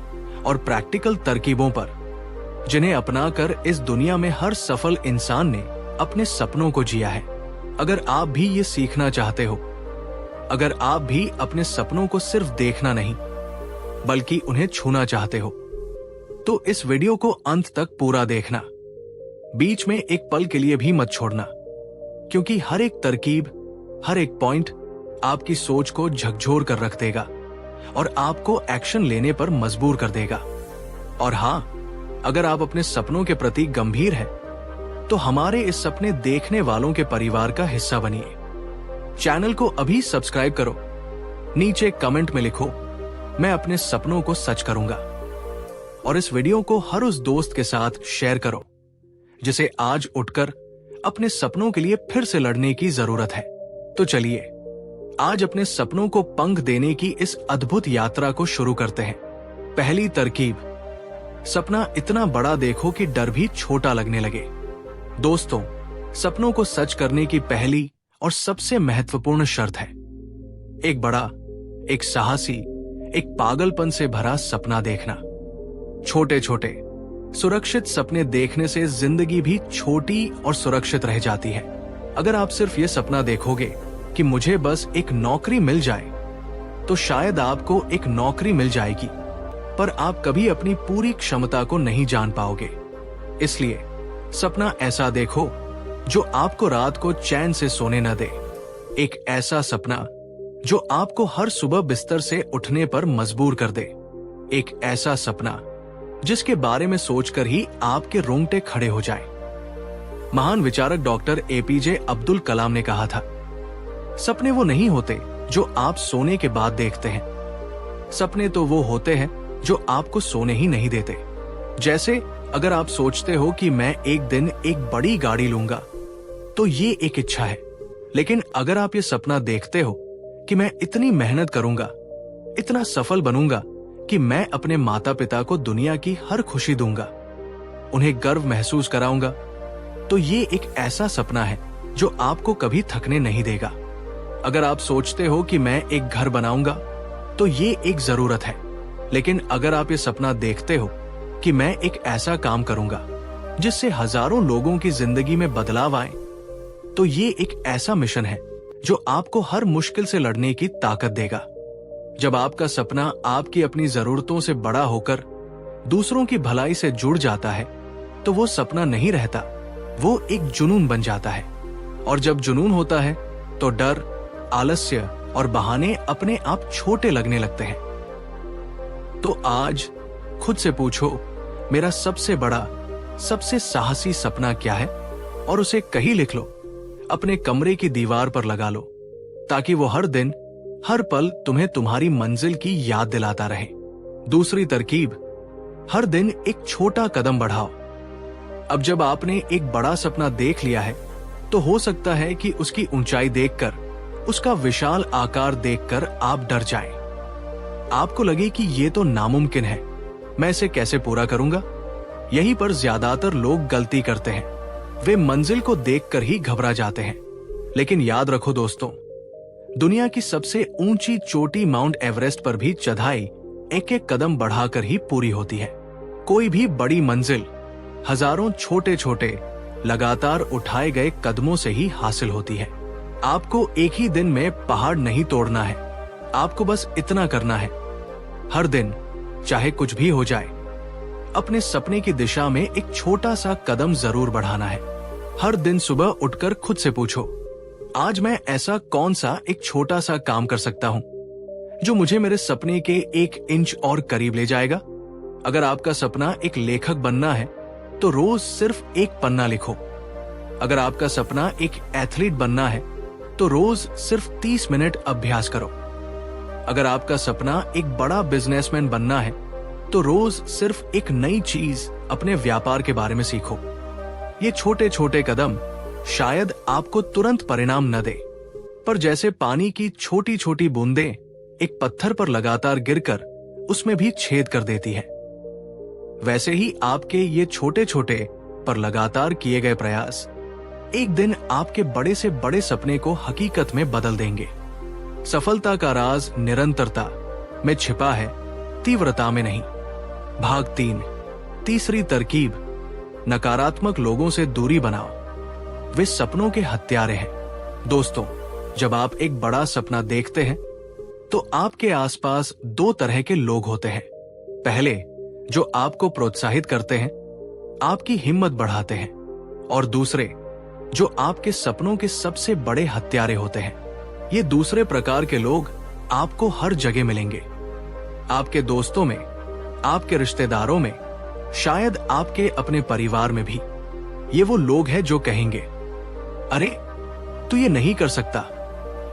और प्रैक्टिकल तरकीबों पर, जिन्हें अपनाकर इस दुनिया में हर सफल इंसान ने अपने सपनों को जिया है। अगर आप भी ये सीखना चाहते हो, अगर आप भी अपने सपनों को सिर्फ देखना नहीं बल्कि उन्हें छूना चाहते हो, तो इस वीडियो को अंत तक पूरा देखना, बीच में एक पल के लिए भी मत छोड़ना, क्योंकि हर एक तरकीब, हर एक पॉइंट आपकी सोच को झकझोर कर रख देगा और आपको एक्शन लेने पर मजबूर कर देगा। और हां, अगर आप अपने सपनों के प्रति गंभीर हैं, तो हमारे इस सपने देखने वालों के परिवार का हिस्सा बनिए। चैनल को अभी सब्सक्राइब करो, नीचे कमेंट में लिखो, मैं अपने सपनों को सच करूंगा, और इस वीडियो को हर उस दोस्त के साथ शेयर करो जिसे आज उठकर अपने सपनों के लिए फिर से लड़ने की जरूरत है। तो चलिए आज अपने सपनों को पंख देने की इस अद्भुत यात्रा को शुरू करते हैं। पहली तरकीब, सपना इतना बड़ा देखो कि डर भी छोटा लगने लगे। दोस्तों, सपनों को सच करने की पहली और सबसे महत्वपूर्ण शर्त है एक बड़ा, एक साहसी, एक पागलपन से भरा सपना देखना। छोटे छोटे सुरक्षित सपने देखने से जिंदगी भी छोटी और सुरक्षित रह जाती है। अगर आप सिर्फ ये सपना देखोगे कि मुझे बस एक नौकरी मिल जाए, तो शायद आपको एक नौकरी मिल जाएगी, पर आप कभी अपनी पूरी क्षमता को नहीं जान पाओगे। इसलिए सपना ऐसा देखो जो आपको रात को चैन से सोने न दे। एक ऐसा सपना जो आपको हर सुबह बिस्तर से उठने पर मजबूर कर दे। एक ऐसा सपना जिसके बारे में सोचकर ही आपके रोंगटे खड़े हो जाएं। महान विचारक डॉक्टर एपीजे अब्दुल कलाम ने कहा था, सपने वो नहीं होते जो आप सोने के बाद देखते हैं, सपने तो वो होते हैं जो आपको सोने ही नहीं देते। जैसे अगर आप सोचते हो कि मैं एक दिन एक बड़ी गाड़ी लूंगा, तो ये एक इच्छा है, लेकिन अगर आप ये सपना देखते हो कि मैं इतनी मेहनत करूंगा, इतना सफल बनूंगा कि मैं अपने माता पिता को दुनिया की हर खुशी दूंगा, उन्हें गर्व महसूस कराऊंगा, तो ये एक ऐसा सपना है जो आपको कभी थकने नहीं देगा। अगर आप सोचते हो कि मैं एक घर बनाऊंगा, तो ये एक जरूरत है, लेकिन अगर आप ये सपना देखते हो कि मैं एक ऐसा काम करूंगा जिससे हजारों लोगों की जिंदगी में बदलाव आए, तो ये एक ऐसा मिशन है जो आपको हर मुश्किल से लड़ने की ताकत देगा। जब आपका सपना आपकी अपनी जरूरतों से बड़ा होकर दूसरों की भलाई से जुड़ जाता है, तो वो सपना नहीं रहता, वो एक जुनून बन जाता है। और जब जुनून होता है तो डर, आलस्य और बहाने अपने आप छोटे लगने लगते हैं। तो आज खुद से पूछो, मेरा सबसे बड़ा, सबसे साहसी सपना क्या है, और उसे कहीं लिख लो, अपने कमरे की दीवार पर लगा लो, ताकि वो हर दिन, हर पल तुम्हें तुम्हारी मंजिल की याद दिलाता रहे। दूसरी तरकीब, हर दिन एक छोटा कदम बढ़ाओ। अब जब आपने एक बड़ा सपना देख लिया है, तो हो सकता है कि उसकी ऊंचाई देखकर, उसका विशाल आकार देखकर आप डर जाएं। आपको लगे कि ये तो नामुमकिन है, मैं इसे कैसे पूरा करूंगा। यहीं पर ज्यादातर लोग गलती करते हैं, वे मंजिल को देखकर ही घबरा जाते हैं। लेकिन याद रखो दोस्तों, दुनिया की सबसे ऊंची चोटी माउंट एवरेस्ट पर भी चढ़ाई एक एक कदम बढ़ाकर ही पूरी होती है। कोई भी बड़ी मंजिल हजारों छोटे छोटे लगातार उठाए गए कदमों से ही हासिल होती है। आपको एक ही दिन में पहाड़ नहीं तोड़ना है, आपको बस इतना करना है, हर दिन चाहे कुछ भी हो जाए, अपने सपने की दिशा में एक छोटा सा कदम जरूर बढ़ाना है। हर दिन सुबह उठकर खुद से पूछो, आज मैं ऐसा कौन सा एक छोटा सा काम कर सकता हूं जो मुझे मेरे सपने के 1 इंच और करीब ले जाएगा। अगर आपका सपना एक लेखक बनना है तो रोज सिर्फ 1 पन्ना लिखो। अगर आपका सपना एक एथलीट बनना है तो रोज सिर्फ 30 मिनट अभ्यास करो। अगर आपका सपना एक बड़ा बिजनेसमैन बनना है तो रोज सिर्फ एक नई चीज अपने व्यापार के बारे में सीखो। ये छोटे छोटे कदम शायद आपको तुरंत परिणाम न दे, पर जैसे पानी की छोटी छोटी बूंदें एक पत्थर पर लगातार गिरकर उसमें भी छेद कर देती है, वैसे ही आपके ये छोटे छोटे पर लगातार किए गए प्रयास एक दिन आपके बड़े से बड़े सपने को हकीकत में बदल देंगे। सफलता का राज निरंतरता में छिपा है, तीव्रता में नहीं। भाग 3, तीसरी तरकीब, नकारात्मक लोगों से दूरी बनाओ, वे सपनों के हत्यारे हैं। दोस्तों, जब आप एक बड़ा सपना देखते हैं तो आपके आसपास 2 तरह के लोग होते हैं। पहले, जो आपको प्रोत्साहित करते हैं, आपकी हिम्मत बढ़ाते हैं, और दूसरे, जो आपके सपनों के सबसे बड़े हत्यारे होते हैं। ये दूसरे प्रकार के लोग आपको हर जगह मिलेंगे, आपके दोस्तों में, आपके रिश्तेदारों में, शायद आपके अपने परिवार में भी। ये वो लोग हैं जो कहेंगे, अरे तू ये नहीं कर सकता,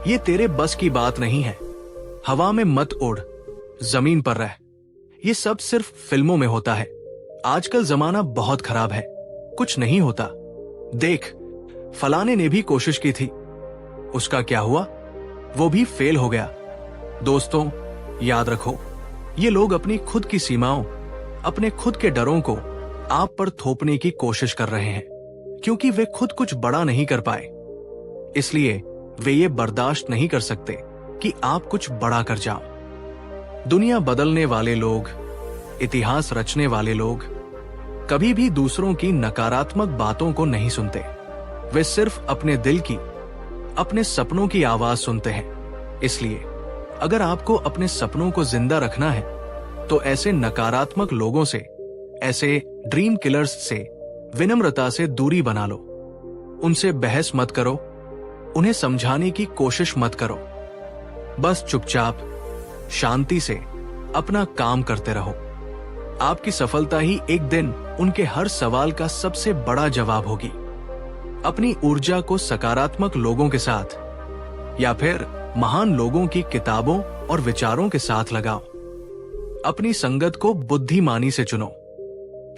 ये तेरे बस की बात नहीं है, हवा में मत उड़, जमीन पर रह। ये सब सिर्फ फिल्मों में होता है, आजकल जमाना बहुत खराब है, कुछ नहीं होता। देख, फलाने ने भी कोशिश की थी, उसका क्या हुआ, वो भी फेल हो गया। दोस्तों, याद रखो, ये लोग अपनी खुद की सीमाओं, अपने खुद के डरों को आप पर थोपने की कोशिश कर रहे हैं, क्योंकि वे खुद कुछ बड़ा नहीं कर पाए, इसलिए वे ये बर्दाश्त नहीं कर सकते कि आप कुछ बड़ा कर जाओ। दुनिया बदलने वाले लोग, इतिहास रचने वाले लोग कभी भी दूसरों की नकारात्मक बातों को नहीं सुनते। वे सिर्फ अपने दिल की, अपने सपनों की आवाज सुनते हैं। इसलिए अगर आपको अपने सपनों को जिंदा रखना है तो ऐसे नकारात्मक लोगों से, ऐसे ड्रीम किलर्स से विनम्रता से दूरी बना लो। उनसे बहस मत करो, उन्हें समझाने की कोशिश मत करो। बस चुपचाप शांति से अपना काम करते रहो। आपकी सफलता ही एक दिन उनके हर सवाल का सबसे बड़ा जवाब होगी। अपनी ऊर्जा को सकारात्मक लोगों के साथ या फिर महान लोगों की किताबों और विचारों के साथ लगाओ। अपनी संगत को बुद्धिमानी से चुनो।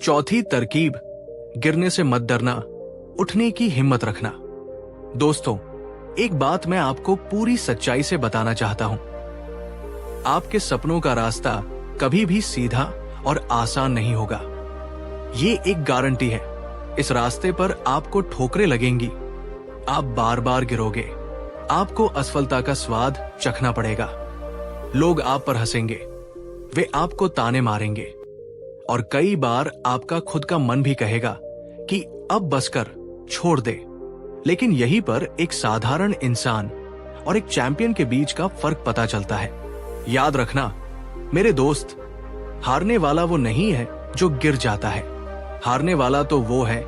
चौथी तरकीब, गिरने से मत डरना, उठने की हिम्मत रखना। दोस्तों, एक बात मैं आपको पूरी सच्चाई से बताना चाहता हूं। आपके सपनों का रास्ता कभी भी सीधा और आसान नहीं होगा, ये एक गारंटी है। इस रास्ते पर आपको ठोकरें लगेंगी, आप बार बार गिरोगे, आपको असफलता का स्वाद चखना पड़ेगा। लोग आप पर हंसेंगे, वे आपको ताने मारेंगे, और कई बार आपका खुद का मन भी कहेगा कि अब बस कर, छोड़ दे। लेकिन यहीं पर एक साधारण इंसान और एक चैंपियन के बीच का फर्क पता चलता है। याद रखना मेरे दोस्त, हारने वाला वो नहीं है जो गिर जाता है, हारने वाला तो वो है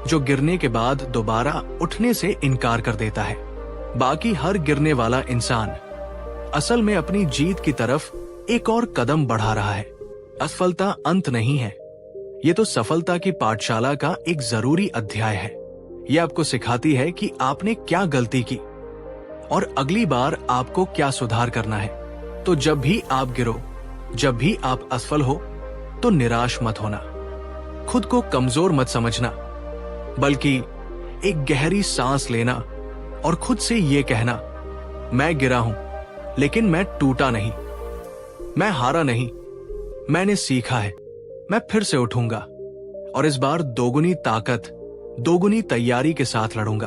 जो गिरने के बाद दोबारा उठने से इनकार कर देता है। बाकी हर गिरने वाला इंसान असल में अपनी जीत की तरफ एक और कदम बढ़ा रहा है। असफलता अंत नहीं है, ये तो सफलता की पाठशाला का एक जरूरी अध्याय है। ये आपको सिखाती है कि आपने क्या गलती की और अगली बार आपको क्या सुधार करना है। तो जब भी आप गिरो, जब भी आप असफल हो, तो निराश मत होना, खुद को कमजोर मत समझना, बल्कि एक गहरी सांस लेना और खुद से ये कहना, मैं गिरा हूं लेकिन मैं टूटा नहीं, मैं हारा नहीं, मैंने सीखा है, मैं फिर से उठूंगा और इस बार दोगुनी ताकत, दोगुनी तैयारी के साथ लड़ूंगा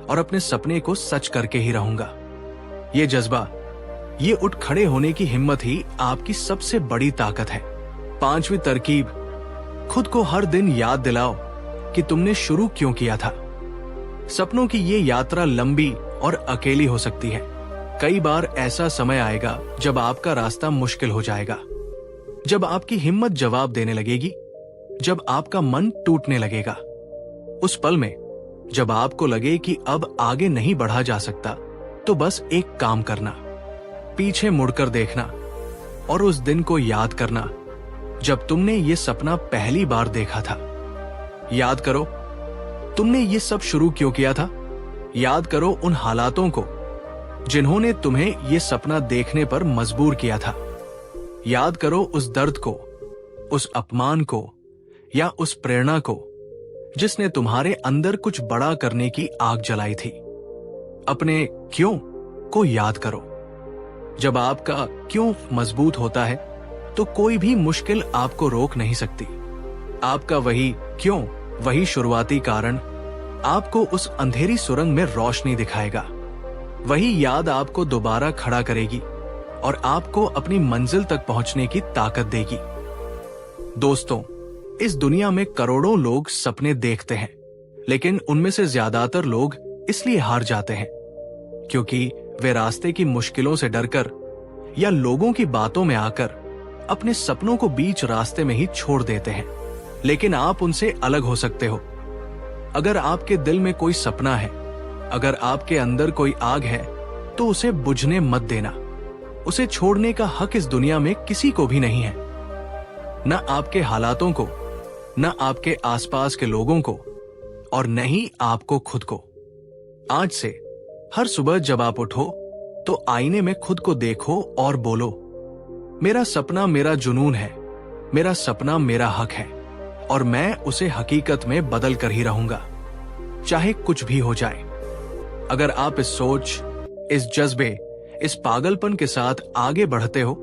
और अपने सपने को सच करके ही रहूंगा। ये जज्बा, ये उठ खड़े होने की हिम्मत ही आपकी सबसे बड़ी ताकत है। 5वीं तरकीब, खुद को हर दिन याद दिलाओ कि तुमने शुरू क्यों किया था। सपनों की ये यात्रा लंबी और अकेली हो सकती है। कई बार ऐसा समय आएगा जब आपका रास्ता मुश्किल हो जाएगा, जब आपकी हिम्मत जवाब देने लगेगी, जब आपका मन टूटने लगेगा। उस पल में जब आपको लगे कि अब आगे नहीं बढ़ा जा सकता, तो बस एक काम करना, पीछे मुड़कर देखना और उस दिन को याद करना जब तुमने ये सपना पहली बार देखा था। याद करो तुमने ये सब शुरू क्यों किया था। याद करो उन हालातों को जिन्होंने तुम्हें ये सपना देखने पर मजबूर किया था। याद करो उस दर्द को, उस अपमान को या उस प्रेरणा को जिसने तुम्हारे अंदर कुछ बड़ा करने की आग जलाई थी। अपने क्यों को याद करो। जब आपका क्यों मजबूत होता है तो कोई भी मुश्किल आपको रोक नहीं सकती। आपका वही क्यों, वही शुरुआती कारण आपको उस अंधेरी सुरंग में रोशनी दिखाएगा। वही याद आपको दोबारा खड़ा करेगी और आपको अपनी मंजिल तक पहुंचने की ताकत देगी। दोस्तों, इस दुनिया में करोड़ों लोग सपने देखते हैं, लेकिन उनमें से ज्यादातर लोग इसलिए हार जाते हैं क्योंकि वे रास्ते की मुश्किलों से डरकर या लोगों की बातों में आकर अपने सपनों को बीच रास्ते में ही छोड़ देते हैं। लेकिन आप उनसे अलग हो सकते हो। अगर आपके दिल में कोई सपना है, अगर आपके अंदर कोई आग है, तो उसे बुझने मत देना। उसे छोड़ने का हक इस दुनिया में किसी को भी नहीं है, न आपके हालातों को, न आपके आसपास के लोगों को, और न ही आपको खुद को। आज से हर सुबह जब आप उठो तो आईने में खुद को देखो और बोलो, मेरा सपना मेरा जुनून है, मेरा सपना मेरा हक है और मैं उसे हकीकत में बदल कर ही रहूंगा, चाहे कुछ भी हो जाए। अगर आप इस सोच, इस जज्बे, इस पागलपन के साथ आगे बढ़ते हो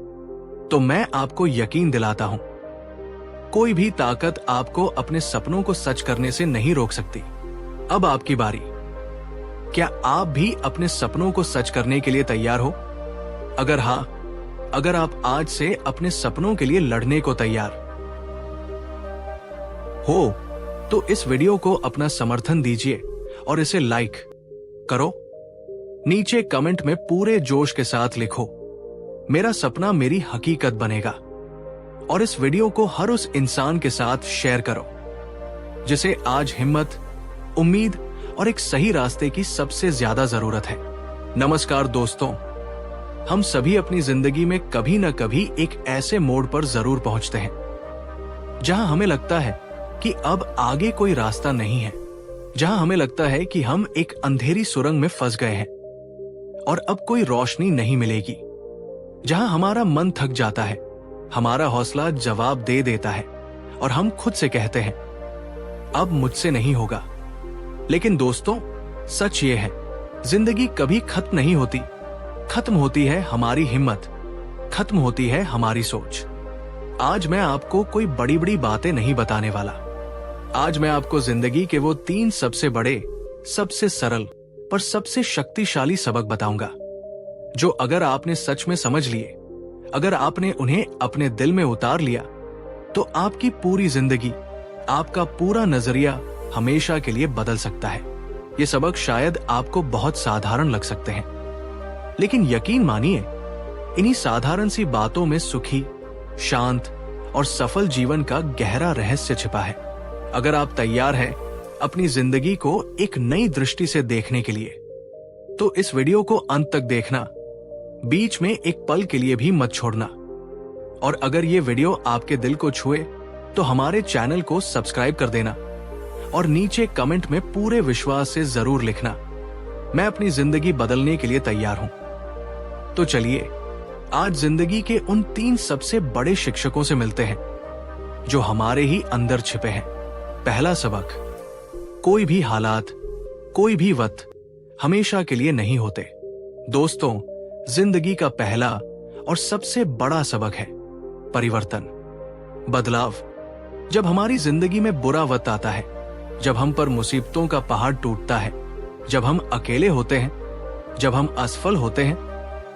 तो मैं आपको यकीन दिलाता हूं, कोई भी ताकत आपको अपने सपनों को सच करने से नहीं रोक सकती। अब आपकी बारी। क्या आप भी अपने सपनों को सच करने के लिए तैयार हो? अगर हां, अगर आप आज से अपने सपनों के लिए लड़ने को तैयार हो तो इस वीडियो को अपना समर्थन दीजिए और इसे लाइक करो। नीचे कमेंट में पूरे जोश के साथ लिखो, मेरा सपना मेरी हकीकत बनेगा। और इस वीडियो को हर उस इंसान के साथ शेयर करो जिसे आज हिम्मत, उम्मीद और एक सही रास्ते की सबसे ज्यादा जरूरत है। नमस्कार दोस्तों, हम सभी अपनी जिंदगी में कभी न कभी एक ऐसे मोड़ पर जरूर पहुंचते हैं जहां हमें लगता है कि अब आगे कोई रास्ता नहीं है, जहां हमें लगता है कि हम एक अंधेरी सुरंग में फंस गए हैं और अब कोई रोशनी नहीं मिलेगी, जहां हमारा मन थक जाता है, हमारा हौसला जवाब दे देता है और हम खुद से कहते हैं अब मुझसे नहीं होगा। लेकिन दोस्तों, सच ये है, जिंदगी कभी खत्म नहीं होती। खत्म होती है हमारी हिम्मत, खत्म होती है हमारी सोच। आज मैं आपको कोई बड़ी बड़ी बातें नहीं बताने वाला। आज मैं आपको जिंदगी के वो 3 सबसे बड़े, सबसे सरल पर सबसे शक्तिशाली सबक बताऊंगा जो अगर आपने सच में समझ लिए, अगर आपने उन्हें अपने दिल में उतार लिया तो आपकी पूरी जिंदगी, आपका पूरा नजरिया हमेशा के लिए बदल सकता है। ये सबक शायद आपको बहुत साधारण लग सकते हैं, लेकिन यकीन मानिए इन्हीं साधारण सी बातों में सुखी, शांत और सफल जीवन का गहरा रहस्य छिपा है। अगर आप तैयार हैं अपनी जिंदगी को एक नई दृष्टि से देखने के लिए, तो इस वीडियो को अंत तक देखना, बीच में एक पल के लिए भी मत छोड़ना। और अगर ये वीडियो आपके दिल को छुए तो हमारे चैनल को सब्सक्राइब कर देना और नीचे कमेंट में पूरे विश्वास से जरूर लिखना, मैं अपनी जिंदगी बदलने के लिए तैयार हूं। तो चलिए आज जिंदगी के उन 3 सबसे बड़े शिक्षकों से मिलते हैं जो हमारे ही अंदर छिपे हैं। पहला सबक, कोई भी हालात, कोई भी वक्त हमेशा के लिए नहीं होते। दोस्तों, जिंदगी का पहला और सबसे बड़ा सबक है परिवर्तन, बदलाव। जब हमारी जिंदगी में बुरा वक्त आता है, जब हम पर मुसीबतों का पहाड़ टूटता है, जब हम अकेले होते हैं, जब हम असफल होते हैं,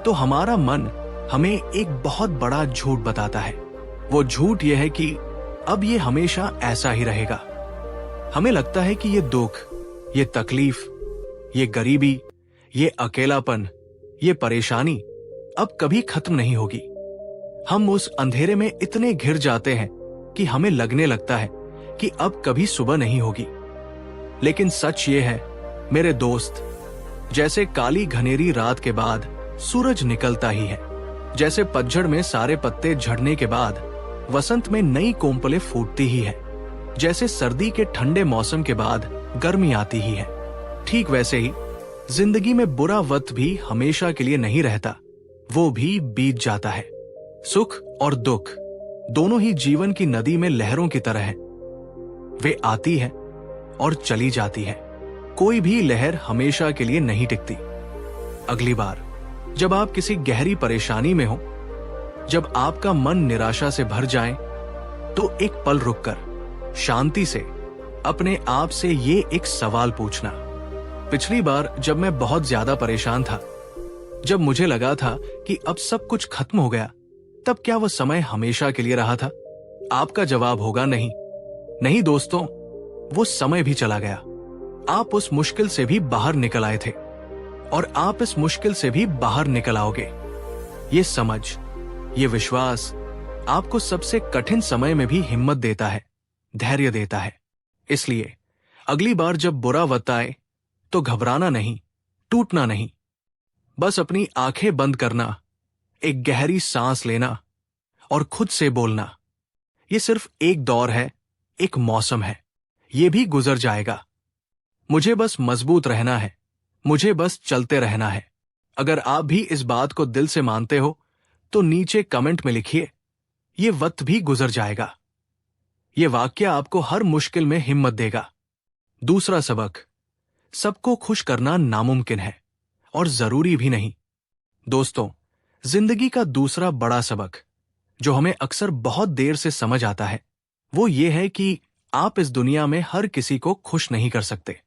तो हमारा मन हमें एक बहुत बड़ा झूठ बताता है। वो झूठ यह है कि अब ये हमेशा ऐसा ही रहेगा। हमें लगता है कि ये दुख, ये तकलीफ, ये गरीबी, ये अकेलापन, ये परेशानी अब कभी खत्म नहीं होगी। हम उस अंधेरे में इतने घिर जाते हैं कि हमें लगने लगता है कि अब कभी सुबह नहीं होगी। लेकिन सच ये है मेरे दोस्त, जैसे काली घनेरी रात के बाद सूरज निकलता ही है। जैसे पतझड़ में सारे पत्ते झड़ने के बाद वसंत में नई कोंपलें फूटती ही है, जैसे सर्दी के ठंडे मौसम के बाद गर्मी आती ही है, ठीक वैसे ही जिंदगी में बुरा वक्त भी हमेशा के लिए नहीं रहता, वो भी बीत जाता है। सुख और दुख दोनों ही जीवन की नदी में लहरों की तरह हैं। वे आती है और चली जाती है। कोई भी लहर हमेशा के लिए नहीं टिकती। अगली बार जब आप किसी गहरी परेशानी में हो, जब आपका मन निराशा से भर जाए, तो एक पल रुककर शांति से अपने आप से ये एक सवाल पूछना। पिछली बार जब मैं बहुत ज्यादा परेशान था, जब मुझे लगा था कि अब सब कुछ खत्म हो गया, तब क्या वह समय हमेशा के लिए रहा था? आपका जवाब होगा नहीं। नहीं दोस्तों, वो समय भी चला गया। आप उस मुश्किल से भी बाहर निकल आए थे और आप इस मुश्किल से भी बाहर निकल आओगे। ये समझ, ये विश्वास आपको सबसे कठिन समय में भी हिम्मत देता है, धैर्य देता है। इसलिए अगली बार जब बुरा वक्त आए तो घबराना नहीं, टूटना नहीं, बस अपनी आंखें बंद करना, एक गहरी सांस लेना और खुद से बोलना, ये सिर्फ एक दौर है, एक मौसम है, ये भी गुजर जाएगा। मुझे बस मजबूत रहना है, मुझे बस चलते रहना है। अगर आप भी इस बात को दिल से मानते हो तो नीचे कमेंट में लिखिए, ये वक्त भी गुजर जाएगा। ये वाक्य आपको हर मुश्किल में हिम्मत देगा। दूसरा सबक, सबको खुश करना नामुमकिन है और जरूरी भी नहीं। दोस्तों, जिंदगी का दूसरा बड़ा सबक जो हमें अक्सर बहुत देर से समझ आता है, वो ये है कि आप इस दुनिया में हर किसी को खुश नहीं कर सकते।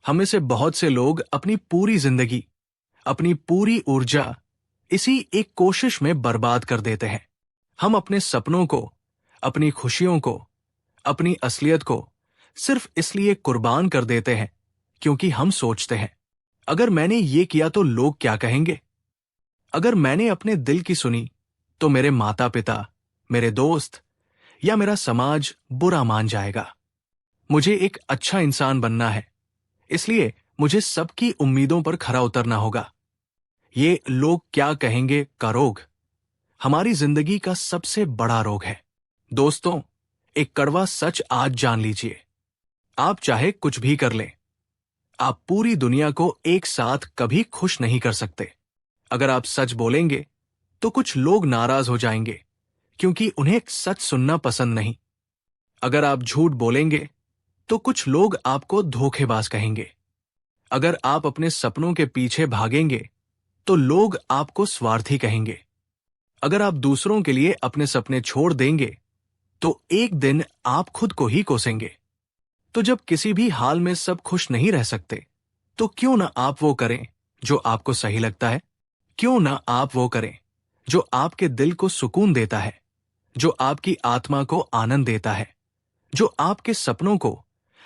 हम में से बहुत से लोग अपनी पूरी जिंदगी, अपनी पूरी ऊर्जा इसी एक कोशिश में बर्बाद कर देते हैं। हम अपने सपनों को, अपनी खुशियों को, अपनी असलियत को सिर्फ इसलिए कुर्बान कर देते हैं क्योंकि हम सोचते हैं, अगर मैंने ये किया तो लोग क्या कहेंगे? अगर मैंने अपने दिल की सुनी तो मेरे माता पिता, मेरे दोस्त या मेरा समाज बुरा मान जाएगा। मुझे एक अच्छा इंसान बनना है, इसलिए मुझे सबकी उम्मीदों पर खरा उतरना होगा। ये लोग क्या कहेंगे का रोग हमारी जिंदगी का सबसे बड़ा रोग है। दोस्तों, एक कड़वा सच आज जान लीजिए, आप चाहे कुछ भी कर लें, आप पूरी दुनिया को एक साथ कभी खुश नहीं कर सकते। अगर आप सच बोलेंगे तो कुछ लोग नाराज हो जाएंगे क्योंकि उन्हें सच सुनना पसंद नहीं। अगर आप झूठ बोलेंगे तो कुछ लोग आपको धोखेबाज कहेंगे। अगर आप अपने सपनों के पीछे भागेंगे तो लोग आपको स्वार्थी कहेंगे। अगर आप दूसरों के लिए अपने सपने छोड़ देंगे तो एक दिन आप खुद को ही कोसेंगे। तो जब किसी भी हाल में सब खुश नहीं रह सकते, तो क्यों ना आप वो करें जो आपको सही लगता है? क्यों ना आप वो करें जो आपके दिल को सुकून देता है, जो आपकी आत्मा को आनंद देता है, जो आपके सपनों को,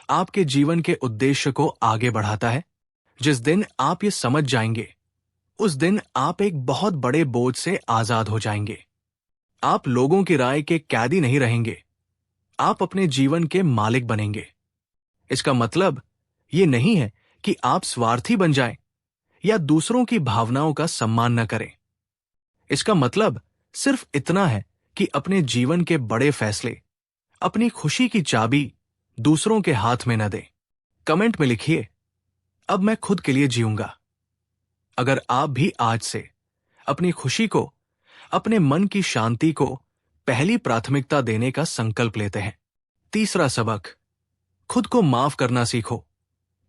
आपके जीवन के उद्देश्य को आगे बढ़ाता है? जिस दिन आप ये समझ जाएंगे, उस दिन आप एक बहुत बड़े बोझ से आजाद हो जाएंगे। आप लोगों की राय के कैदी नहीं रहेंगे, आप अपने जीवन के मालिक बनेंगे। इसका मतलब ये नहीं है कि आप स्वार्थी बन जाएं या दूसरों की भावनाओं का सम्मान न करें। इसका मतलब सिर्फ इतना है कि अपने जीवन के बड़े फैसले, अपनी खुशी की चाबी दूसरों के हाथ में न दें। कमेंट में लिखिए, अब मैं खुद के लिए जीऊंगा। अगर आप भी आज से अपनी खुशी को, अपने मन की शांति को पहली प्राथमिकता देने का संकल्प लेते हैं। तीसरा सबक, खुद को माफ करना सीखो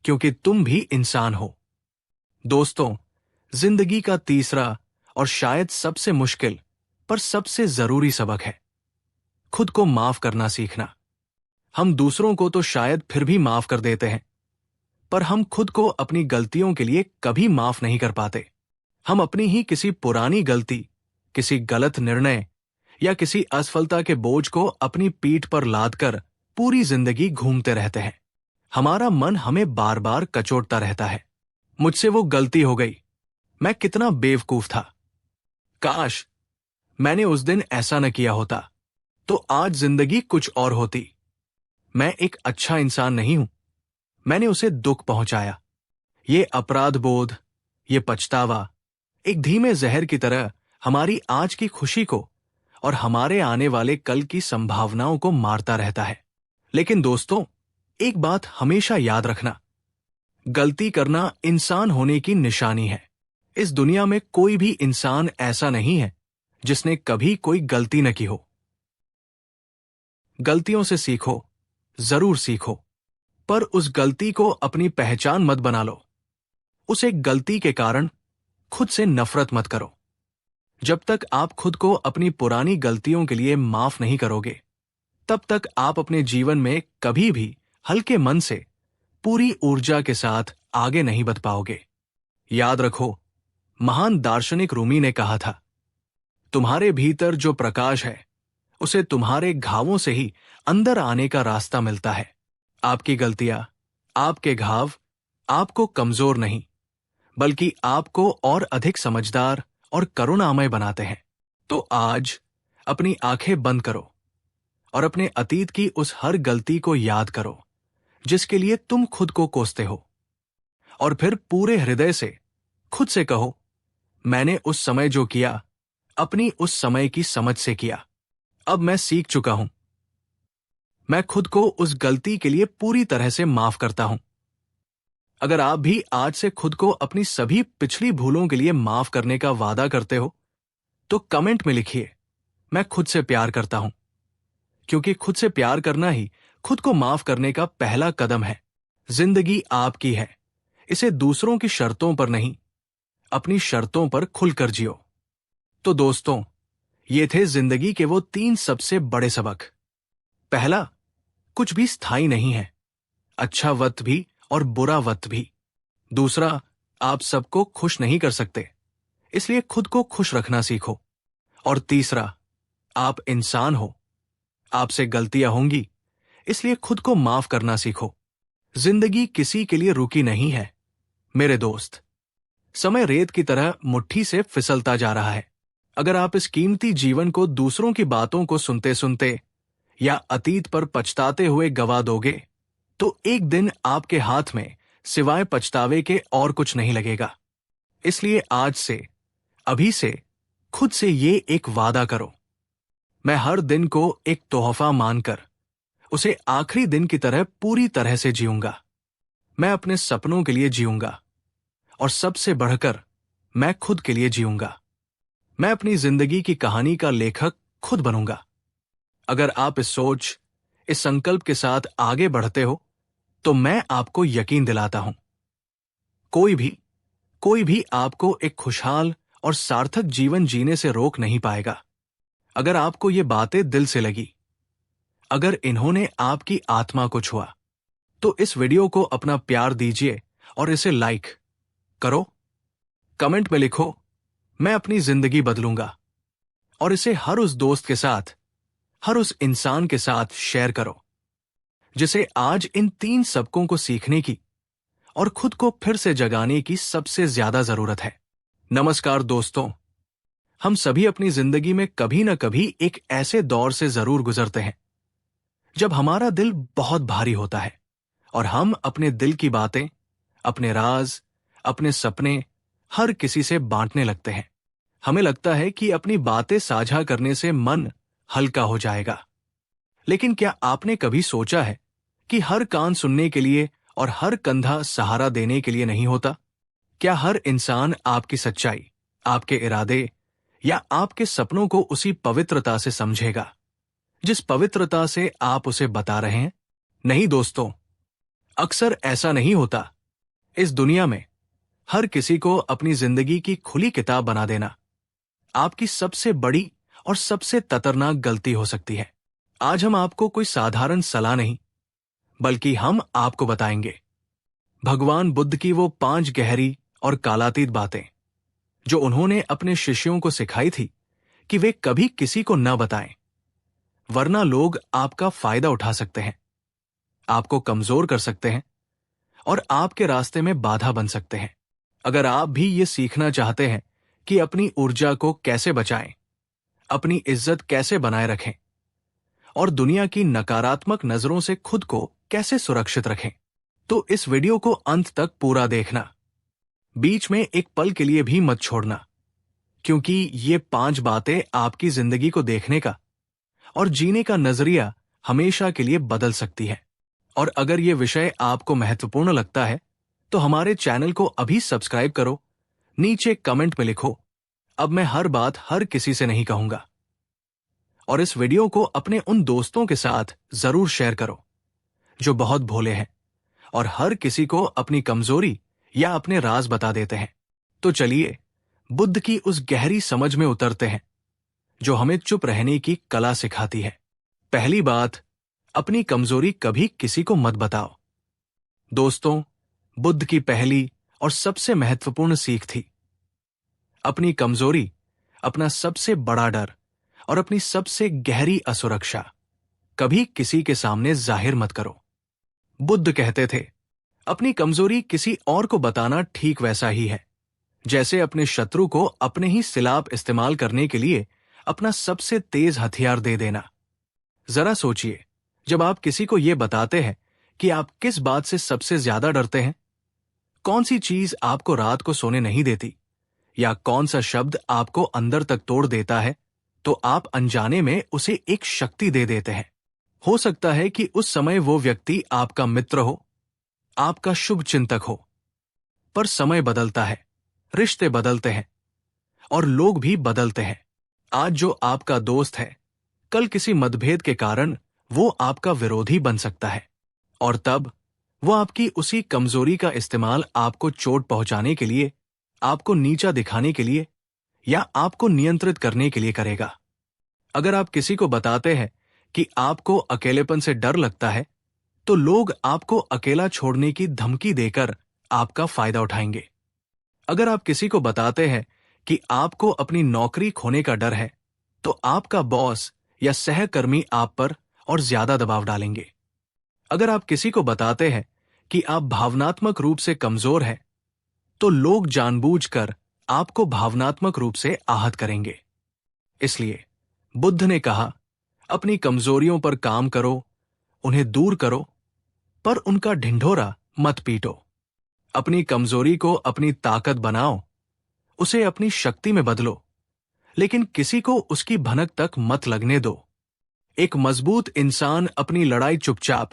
क्योंकि तुम भी इंसान हो। दोस्तों, जिंदगी का तीसरा और शायद सबसे मुश्किल पर सबसे जरूरी सबक है खुद को माफ करना सीखना। हम दूसरों को तो शायद फिर भी माफ कर देते हैं, पर हम खुद को अपनी गलतियों के लिए कभी माफ नहीं कर पाते। हम अपनी ही किसी पुरानी गलती, किसी गलत निर्णय या किसी असफलता के बोझ को अपनी पीठ पर लादकर पूरी जिंदगी घूमते रहते हैं। हमारा मन हमें बार बार कचोटता रहता है, मुझसे वो गलती हो गई, मैं कितना बेवकूफ था, काश मैंने उस दिन ऐसा न किया होता तो आज जिंदगी कुछ और होती, मैं एक अच्छा इंसान नहीं हूं, मैंने उसे दुख पहुंचाया। ये अपराध बोध, ये पछतावा, एक धीमे जहर की तरह हमारी आज की खुशी को और हमारे आने वाले कल की संभावनाओं को मारता रहता है। लेकिन दोस्तों, एक बात हमेशा याद रखना, गलती करना इंसान होने की निशानी है। इस दुनिया में कोई भी इंसान ऐसा नहीं है जिसने कभी कोई गलती न की हो। गलतियों से सीखो, जरूर सीखो, पर उस गलती को अपनी पहचान मत बना लो। उस एक गलती के कारण खुद से नफरत मत करो। जब तक आप खुद को अपनी पुरानी गलतियों के लिए माफ नहीं करोगे, तब तक आप अपने जीवन में कभी भी हल्के मन से पूरी ऊर्जा के साथ आगे नहीं बढ़ पाओगे। याद रखो, महान दार्शनिक रूमी ने कहा था, तुम्हारे भीतर जो प्रकाश है उसे तुम्हारे घावों से ही अंदर आने का रास्ता मिलता है। आपकी गलतियां, आपके घाव आपको कमजोर नहीं, बल्कि आपको और अधिक समझदार और करुणामय बनाते हैं। तो आज अपनी आंखें बंद करो और अपने अतीत की उस हर गलती को याद करो जिसके लिए तुम खुद को कोसते हो, और फिर पूरे हृदय से खुद से कहो, मैंने उस समय जो किया अपनी उस समय की समझ से किया। अब मैं सीख चुका हूं। मैं खुद को उस गलती के लिए पूरी तरह से माफ करता हूं। अगर आप भी आज से खुद को अपनी सभी पिछली भूलों के लिए माफ करने का वादा करते हो, तो कमेंट में लिखिए, मैं खुद से प्यार करता हूं। क्योंकि खुद से प्यार करना ही खुद को माफ करने का पहला कदम है। जिंदगी आपकी है, इसे दूसरों की शर्तों पर नहीं, अपनी शर्तों पर खुलकर जियो। तो दोस्तों, ये थे जिंदगी के वो 3 सबसे बड़े सबक। पहला, कुछ भी स्थायी नहीं है, अच्छा वक्त भी और बुरा वक्त भी। दूसरा, आप सबको खुश नहीं कर सकते, इसलिए खुद को खुश रखना सीखो। और तीसरा, आप इंसान हो, आपसे गलतियां होंगी, इसलिए खुद को माफ करना सीखो। जिंदगी किसी के लिए रुकी नहीं है मेरे दोस्त। समय रेत की तरह मुट्ठी से फिसलता जा रहा है। अगर आप इस कीमती जीवन को दूसरों की बातों को सुनते सुनते या अतीत पर पछताते हुए गवा दोगे, तो एक दिन आपके हाथ में सिवाय पछतावे के और कुछ नहीं लगेगा। इसलिए आज से, अभी से खुद से ये एक वादा करो, मैं हर दिन को एक तोहफा मानकर उसे आखिरी दिन की तरह पूरी तरह से जीऊंगा। मैं अपने सपनों के लिए जीऊंगा, और सबसे बढ़कर मैं खुद के लिए जीऊंगा। मैं अपनी जिंदगी की कहानी का लेखक खुद बनूंगा। अगर आप इस सोच, इस संकल्प के साथ आगे बढ़ते हो, तो मैं आपको यकीन दिलाता हूं, कोई भी आपको एक खुशहाल और सार्थक जीवन जीने से रोक नहीं पाएगा। अगर आपको ये बातें दिल से लगी, अगर इन्होंने आपकी आत्मा को छुआ, तो इस वीडियो को अपना प्यार दीजिए और इसे लाइक करो। कमेंट में लिखो, मैं अपनी जिंदगी बदलूंगा, और इसे हर उस दोस्त के साथ, हर उस इंसान के साथ शेयर करो जिसे आज इन 3 सबकों को सीखने की और खुद को फिर से जगाने की सबसे ज्यादा जरूरत है। नमस्कार दोस्तों, हम सभी अपनी जिंदगी में कभी न कभी एक ऐसे दौर से जरूर गुजरते हैं जब हमारा दिल बहुत भारी होता है और हम अपने दिल की बातें, अपने राज, अपने सपने हर किसी से बांटने लगते हैं। हमें लगता है कि अपनी बातें साझा करने से मन हल्का हो जाएगा। लेकिन क्या आपने कभी सोचा है कि हर कान सुनने के लिए और हर कंधा सहारा देने के लिए नहीं होता? क्या हर इंसान आपकी सच्चाई, आपके इरादे या आपके सपनों को उसी पवित्रता से समझेगा जिस पवित्रता से आप उसे बता रहे हैं? नहीं दोस्तों, अक्सर ऐसा नहीं होता। इस दुनिया में हर किसी को अपनी जिंदगी की खुली किताब बना देना आपकी सबसे बड़ी और सबसे खतरनाक गलती हो सकती है। आज हम आपको कोई साधारण सलाह नहीं, बल्कि हम आपको बताएंगे भगवान बुद्ध की वो 5 गहरी और कालातीत बातें जो उन्होंने अपने शिष्यों को सिखाई थी कि वे कभी किसी को न बताएं, वरना लोग आपका फायदा उठा सकते हैं, आपको कमजोर कर सकते हैं और आपके रास्ते में बाधा बन सकते हैं। अगर आप भी ये सीखना चाहते हैं कि अपनी ऊर्जा को कैसे बचाएं, अपनी इज्जत कैसे बनाए रखें और दुनिया की नकारात्मक नजरों से खुद को कैसे सुरक्षित रखें, तो इस वीडियो को अंत तक पूरा देखना। बीच में एक पल के लिए भी मत छोड़ना। क्योंकि ये 5 बातें आपकी जिंदगी को देखने का और जीने का नजरिया हमेशा के लिए बदल सकती है। और अगर ये विषय आपको महत्वपूर्ण लगता है तो हमारे चैनल को अभी सब्सक्राइब करो। नीचे कमेंट में लिखो, अब मैं हर बात हर किसी से नहीं कहूंगा। और इस वीडियो को अपने उन दोस्तों के साथ जरूर शेयर करो जो बहुत भोले हैं और हर किसी को अपनी कमजोरी या अपने राज बता देते हैं। तो चलिए बुद्ध की उस गहरी समझ में उतरते हैं जो हमें चुप रहने की कला सिखाती है। पहली बात, अपनी कमजोरी कभी किसी को मत बताओ। दोस्तों, बुद्ध की पहली और सबसे महत्वपूर्ण सीख थी, अपनी कमजोरी, अपना सबसे बड़ा डर और अपनी सबसे गहरी असुरक्षा कभी किसी के सामने जाहिर मत करो। बुद्ध कहते थे, अपनी कमजोरी किसी और को बताना ठीक वैसा ही है जैसे अपने शत्रु को अपने ही सिलाप इस्तेमाल करने के लिए अपना सबसे तेज हथियार दे देना। जरा सोचिए, जब आप किसी को यह बताते हैं कि आप किस बात से सबसे ज्यादा डरते हैं, कौन सी चीज आपको रात को सोने नहीं देती, या कौन सा शब्द आपको अंदर तक तोड़ देता है, तो आप अनजाने में उसे एक शक्ति दे देते हैं। हो सकता है कि उस समय वो व्यक्ति आपका मित्र हो, आपका शुभ चिंतक हो, पर समय बदलता है, रिश्ते बदलते हैं और लोग भी बदलते हैं। आज जो आपका दोस्त है, कल किसी मतभेद के कारण वो आपका विरोधी बन सकता है, और तब वो आपकी उसी कमजोरी का इस्तेमाल आपको चोट पहुंचाने के लिए, आपको नीचा दिखाने के लिए या आपको नियंत्रित करने के लिए करेगा। अगर आप किसी को बताते हैं कि आपको अकेलेपन से डर लगता है, तो लोग आपको अकेला छोड़ने की धमकी देकर आपका फायदा उठाएंगे। अगर आप किसी को बताते हैं कि आपको अपनी नौकरी खोने का डर है, तो आपका बॉस या सहकर्मी आप पर और ज्यादा दबाव डालेंगे। अगर आप किसी को बताते हैं कि आप भावनात्मक रूप से कमजोर हैं, तो लोग जानबूझकर आपको भावनात्मक रूप से आहत करेंगे। इसलिए बुद्ध ने कहा, अपनी कमजोरियों पर काम करो, उन्हें दूर करो, पर उनका ढिंढोरा मत पीटो। अपनी कमजोरी को अपनी ताकत बनाओ, उसे अपनी शक्ति में बदलो, लेकिन किसी को उसकी भनक तक मत लगने दो। एक मजबूत इंसान अपनी लड़ाई चुपचाप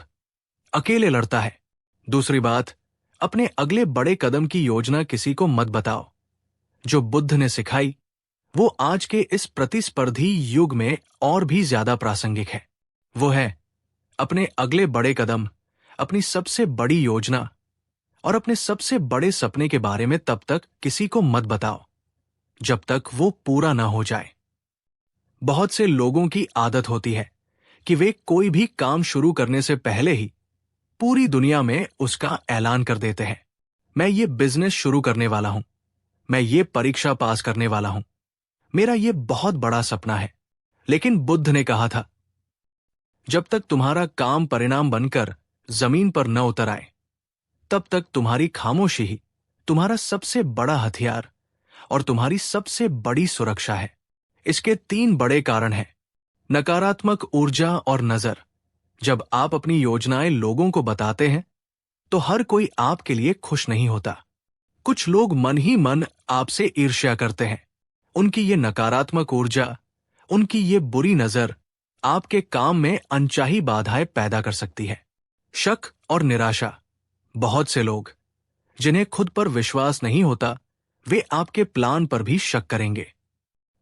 अकेले लड़ता है। दूसरी बात, अपने अगले बड़े कदम की योजना किसी को मत बताओ। जो बुद्ध ने सिखाई वो आज के इस प्रतिस्पर्धी युग में और भी ज्यादा प्रासंगिक है। वो है, अपने अगले बड़े कदम, अपनी सबसे बड़ी योजना और अपने सबसे बड़े सपने के बारे में तब तक किसी को मत बताओ जब तक वो पूरा ना हो जाए। बहुत से लोगों की आदत होती है कि वे कोई भी काम शुरू करने से पहले ही पूरी दुनिया में उसका ऐलान कर देते हैं। मैं ये बिजनेस शुरू करने वाला हूं, मैं ये परीक्षा पास करने वाला हूं, मेरा ये बहुत बड़ा सपना है। लेकिन बुद्ध ने कहा था, जब तक तुम्हारा काम परिणाम बनकर जमीन पर न उतर आए, तब तक तुम्हारी खामोशी ही तुम्हारा सबसे बड़ा हथियार और तुम्हारी सबसे बड़ी सुरक्षा है। इसके 3 बड़े कारण हैं, नकारात्मक ऊर्जा और नजर। जब आप अपनी योजनाएं लोगों को बताते हैं, तो हर कोई आपके लिए खुश नहीं होता। कुछ लोग मन ही मन आपसे ईर्ष्या करते हैं। उनकी ये नकारात्मक ऊर्जा, उनकी ये बुरी नजर आपके काम में अनचाही बाधाएं पैदा कर सकती है। शक और निराशा। बहुत से लोग जिन्हें खुद पर विश्वास नहीं होता, वे आपके प्लान पर भी शक करेंगे।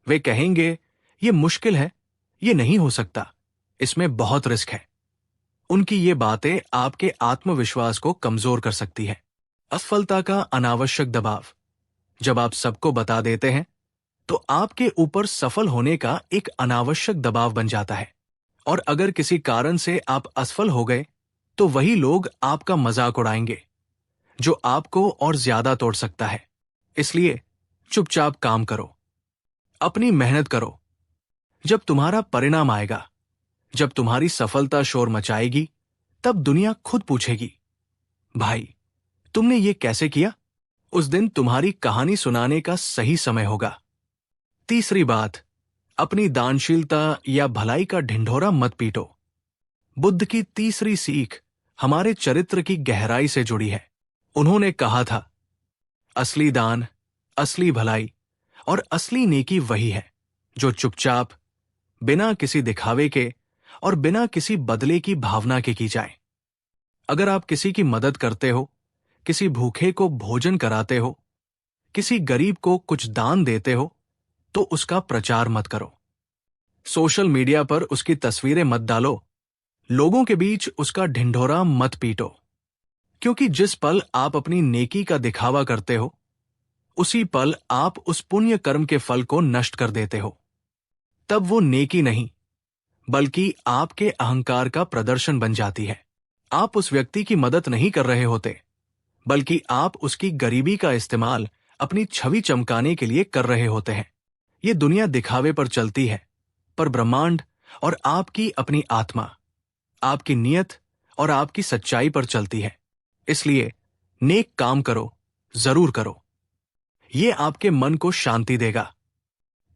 वे कहेंगे, ये मुश्किल है, ये नहीं हो सकता, इसमें बहुत रिस्क है। उनकी ये बातें आपके आत्मविश्वास को कमजोर कर सकती है। असफलता का अनावश्यक दबाव। जब आप सबको बता देते हैं, तो आपके ऊपर सफल होने का एक अनावश्यक दबाव बन जाता है, और अगर किसी कारण से आप असफल हो गए, तो वही लोग आपका मजाक उड़ाएंगे, जो आपको और ज्यादा तोड़ सकता है। इसलिए चुपचाप काम करो, अपनी मेहनत करो। जब तुम्हारा परिणाम आएगा, जब तुम्हारी सफलता शोर मचाएगी, तब दुनिया खुद पूछेगी, भाई तुमने ये कैसे किया? उस दिन तुम्हारी कहानी सुनाने का सही समय होगा। तीसरी बात, अपनी दानशीलता या भलाई का ढिंढोरा मत पीटो। बुद्ध की तीसरी सीख हमारे चरित्र की गहराई से जुड़ी है। उन्होंने कहा था, असली दान, असली भलाई और असली नेकी वही है जो चुपचाप, बिना किसी दिखावे के और बिना किसी बदले की भावना के की जाए। अगर आप किसी की मदद करते हो, किसी भूखे को भोजन कराते हो, किसी गरीब को कुछ दान देते हो, तो उसका प्रचार मत करो। सोशल मीडिया पर उसकी तस्वीरें मत डालो, लोगों के बीच उसका ढिंढोरा मत पीटो, क्योंकि जिस पल आप अपनी नेकी का दिखावा करते हो, उसी पल आप उस पुण्य कर्म के फल को नष्ट कर देते हो। तब वो नेकी नहीं, बल्कि आपके अहंकार का प्रदर्शन बन जाती है। आप उस व्यक्ति की मदद नहीं कर रहे होते, बल्कि आप उसकी गरीबी का इस्तेमाल अपनी छवि चमकाने के लिए कर रहे होते हैं। ये दुनिया दिखावे पर चलती है, पर ब्रह्मांड और आपकी अपनी आत्मा, आपकी नियत और आपकी सच्चाई पर चलती है। इसलिए नेक काम करो, जरूर करो। ये आपके मन को शांति देगा,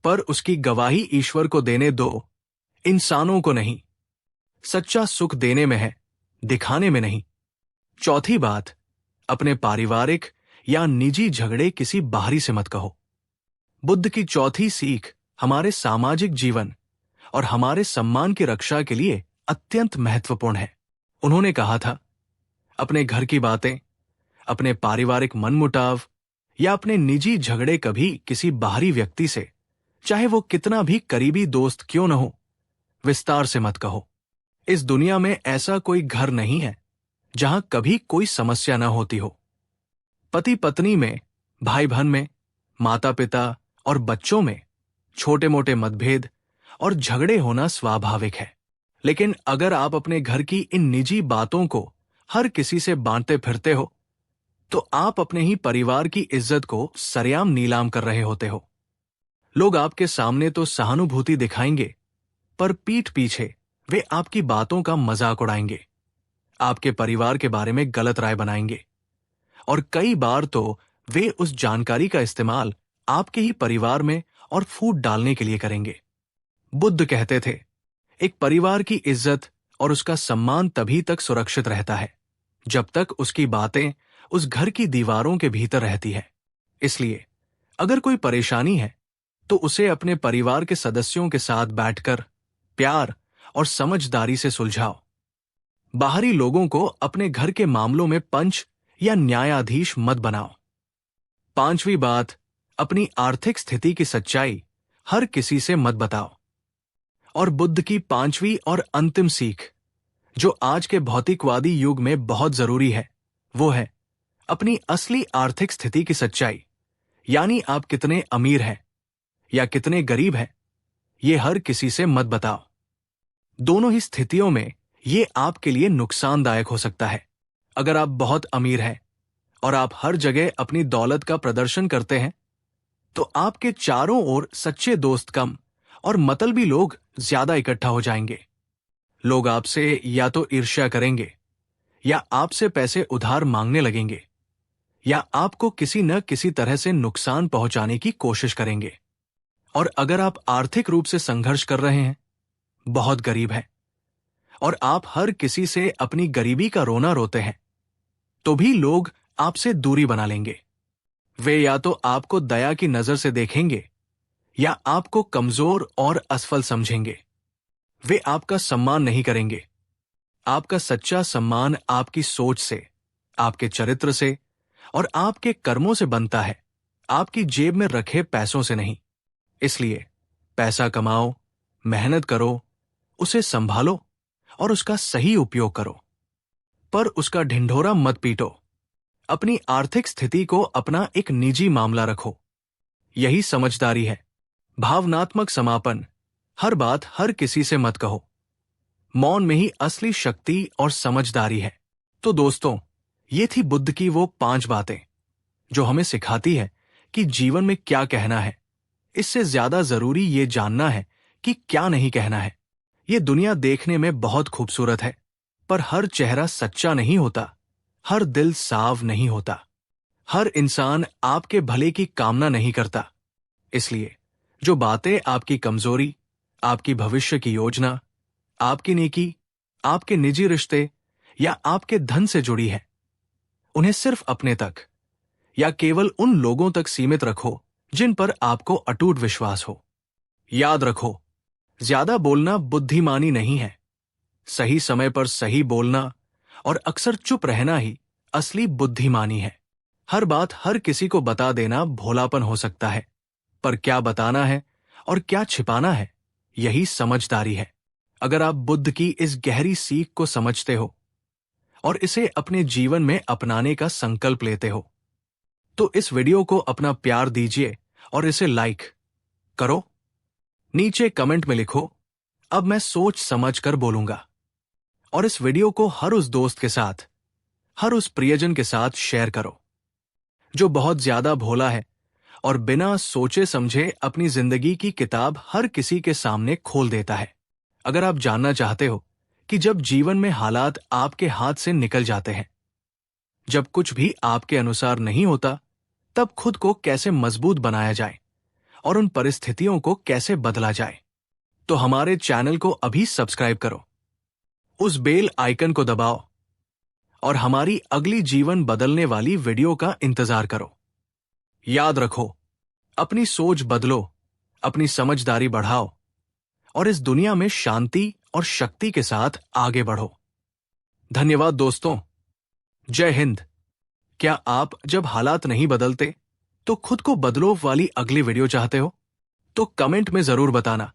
पर उसकी गवाही ईश्वर को देने दो, इंसानों को नहीं। सच्चा सुख देने में है, दिखाने में नहीं। चौथी बात, अपने पारिवारिक या निजी झगड़े किसी बाहरी से मत कहो। बुद्ध की चौथी सीख हमारे सामाजिक जीवन और हमारे सम्मान की रक्षा के लिए अत्यंत महत्वपूर्ण है। उन्होंने कहा था, अपने घर की बातें, अपने पारिवारिक मनमुटाव या अपने निजी झगड़े कभी किसी बाहरी व्यक्ति से, चाहे वो कितना भी करीबी दोस्त क्यों न हो, विस्तार से मत कहो। इस दुनिया में ऐसा कोई घर नहीं है जहां कभी कोई समस्या न होती हो। पति पत्नी में, भाई बहन में, माता पिता और बच्चों में छोटे मोटे मतभेद और झगड़े होना स्वाभाविक है। लेकिन अगर आप अपने घर की इन निजी बातों को हर किसी से बांटते फिरते हो, तो आप अपने ही परिवार की इज्जत को सरेआम नीलाम कर रहे होते हो। लोग आपके सामने तो सहानुभूति दिखाएंगे, पर पीठ पीछे वे आपकी बातों का मजाक उड़ाएंगे, आपके परिवार के बारे में गलत राय बनाएंगे, और कई बार तो वे उस जानकारी का इस्तेमाल आपके ही परिवार में और फूट डालने के लिए करेंगे। बुद्ध कहते थे, एक परिवार की इज्जत और उसका सम्मान तभी तक सुरक्षित रहता है जब तक उसकी बातें उस घर की दीवारों के भीतर रहती है। इसलिए अगर कोई परेशानी है तो उसे अपने परिवार के सदस्यों के साथ बैठकर प्यार और समझदारी से सुलझाओ। बाहरी लोगों को अपने घर के मामलों में पंच या न्यायाधीश मत बनाओ। पांचवी बात, अपनी आर्थिक स्थिति की सच्चाई हर किसी से मत बताओ। और बुद्ध की पांचवी और अंतिम सीख, जो आज के भौतिकवादी युग में बहुत जरूरी है, वो है अपनी असली आर्थिक स्थिति की सच्चाई। यानी आप कितने अमीर हैं या कितने गरीब हैं, ये हर किसी से मत बताओ। दोनों ही स्थितियों में ये आपके लिए नुकसानदायक हो सकता है। अगर आप बहुत अमीर हैं और आप हर जगह अपनी दौलत का प्रदर्शन करते हैं, तो आपके चारों ओर सच्चे दोस्त कम और मतलबी लोग ज्यादा इकट्ठा हो जाएंगे। लोग आपसे या तो ईर्ष्या करेंगे, या आपसे पैसे उधार मांगने लगेंगे, या आपको किसी न किसी तरह से नुकसान पहुंचाने की कोशिश करेंगे। और अगर आप आर्थिक रूप से संघर्ष कर रहे हैं, बहुत गरीब हैं, और आप हर किसी से अपनी गरीबी का रोना रोते हैं, तो भी लोग आपसे दूरी बना लेंगे। वे या तो आपको दया की नजर से देखेंगे, या आपको कमजोर और असफल समझेंगे। वे आपका सम्मान नहीं करेंगे। आपका सच्चा सम्मान आपकी सोच से, आपके चरित्र से और आपके कर्मों से बनता है, आपकी जेब में रखे पैसों से नहीं। इसलिए पैसा कमाओ, मेहनत करो, उसे संभालो और उसका सही उपयोग करो, पर उसका ढिंढोरा मत पीटो। अपनी आर्थिक स्थिति को अपना एक निजी मामला रखो। यही समझदारी है। भावनात्मक समापन, हर बात हर किसी से मत कहो। मौन में ही असली शक्ति और समझदारी है। तो दोस्तों, ये थी बुद्ध की वो 5 बातें जो हमें सिखाती है कि जीवन में क्या कहना है। इससे ज्यादा जरूरी ये जानना है कि क्या नहीं कहना है। ये दुनिया देखने में बहुत खूबसूरत है, पर हर चेहरा सच्चा नहीं होता, हर दिल साफ नहीं होता, हर इंसान आपके भले की कामना नहीं करता। इसलिए जो बातें आपकी कमजोरी, आपकी भविष्य की योजना, आपकी नेकी, आपके निजी रिश्ते या आपके धन से जुड़ी है, उन्हें सिर्फ अपने तक या केवल उन लोगों तक सीमित रखो जिन पर आपको अटूट विश्वास हो। याद रखो, ज्यादा बोलना बुद्धिमानी नहीं है। सही समय पर सही बोलना और अक्सर चुप रहना ही असली बुद्धिमानी है। हर बात हर किसी को बता देना भोलापन हो सकता है, पर क्या बताना है और क्या छिपाना है, यही समझदारी है। अगर आप बुद्ध की इस गहरी सीख को समझते हो और इसे अपने जीवन में अपनाने का संकल्प लेते हो, तो इस वीडियो को अपना प्यार दीजिए और इसे लाइक करो। नीचे कमेंट में लिखो, अब मैं सोच समझ कर बोलूंगा। और इस वीडियो को हर उस दोस्त के साथ, हर उस प्रियजन के साथ शेयर करो जो बहुत ज्यादा भोला है और बिना सोचे समझे अपनी जिंदगी की किताब हर किसी के सामने खोल देता है। अगर आप जानना चाहते हो कि जब जीवन में हालात आपके हाथ से निकल जाते हैं, जब कुछ भी आपके अनुसार नहीं होता, तब खुद को कैसे मजबूत बनाया जाए और उन परिस्थितियों को कैसे बदला जाए, तो हमारे चैनल को अभी सब्सक्राइब करो, उस बेल आइकन को दबाओ और हमारी अगली जीवन बदलने वाली वीडियो का इंतजार करो। याद रखो, अपनी सोच बदलो, अपनी समझदारी बढ़ाओ और इस दुनिया में शांति और शक्ति के साथ आगे बढ़ो। धन्यवाद दोस्तों। जय हिंद। क्या आप जब हालात नहीं बदलते तो खुद को बदलो वाली अगली वीडियो चाहते हो? तो कमेंट में जरूर बताना।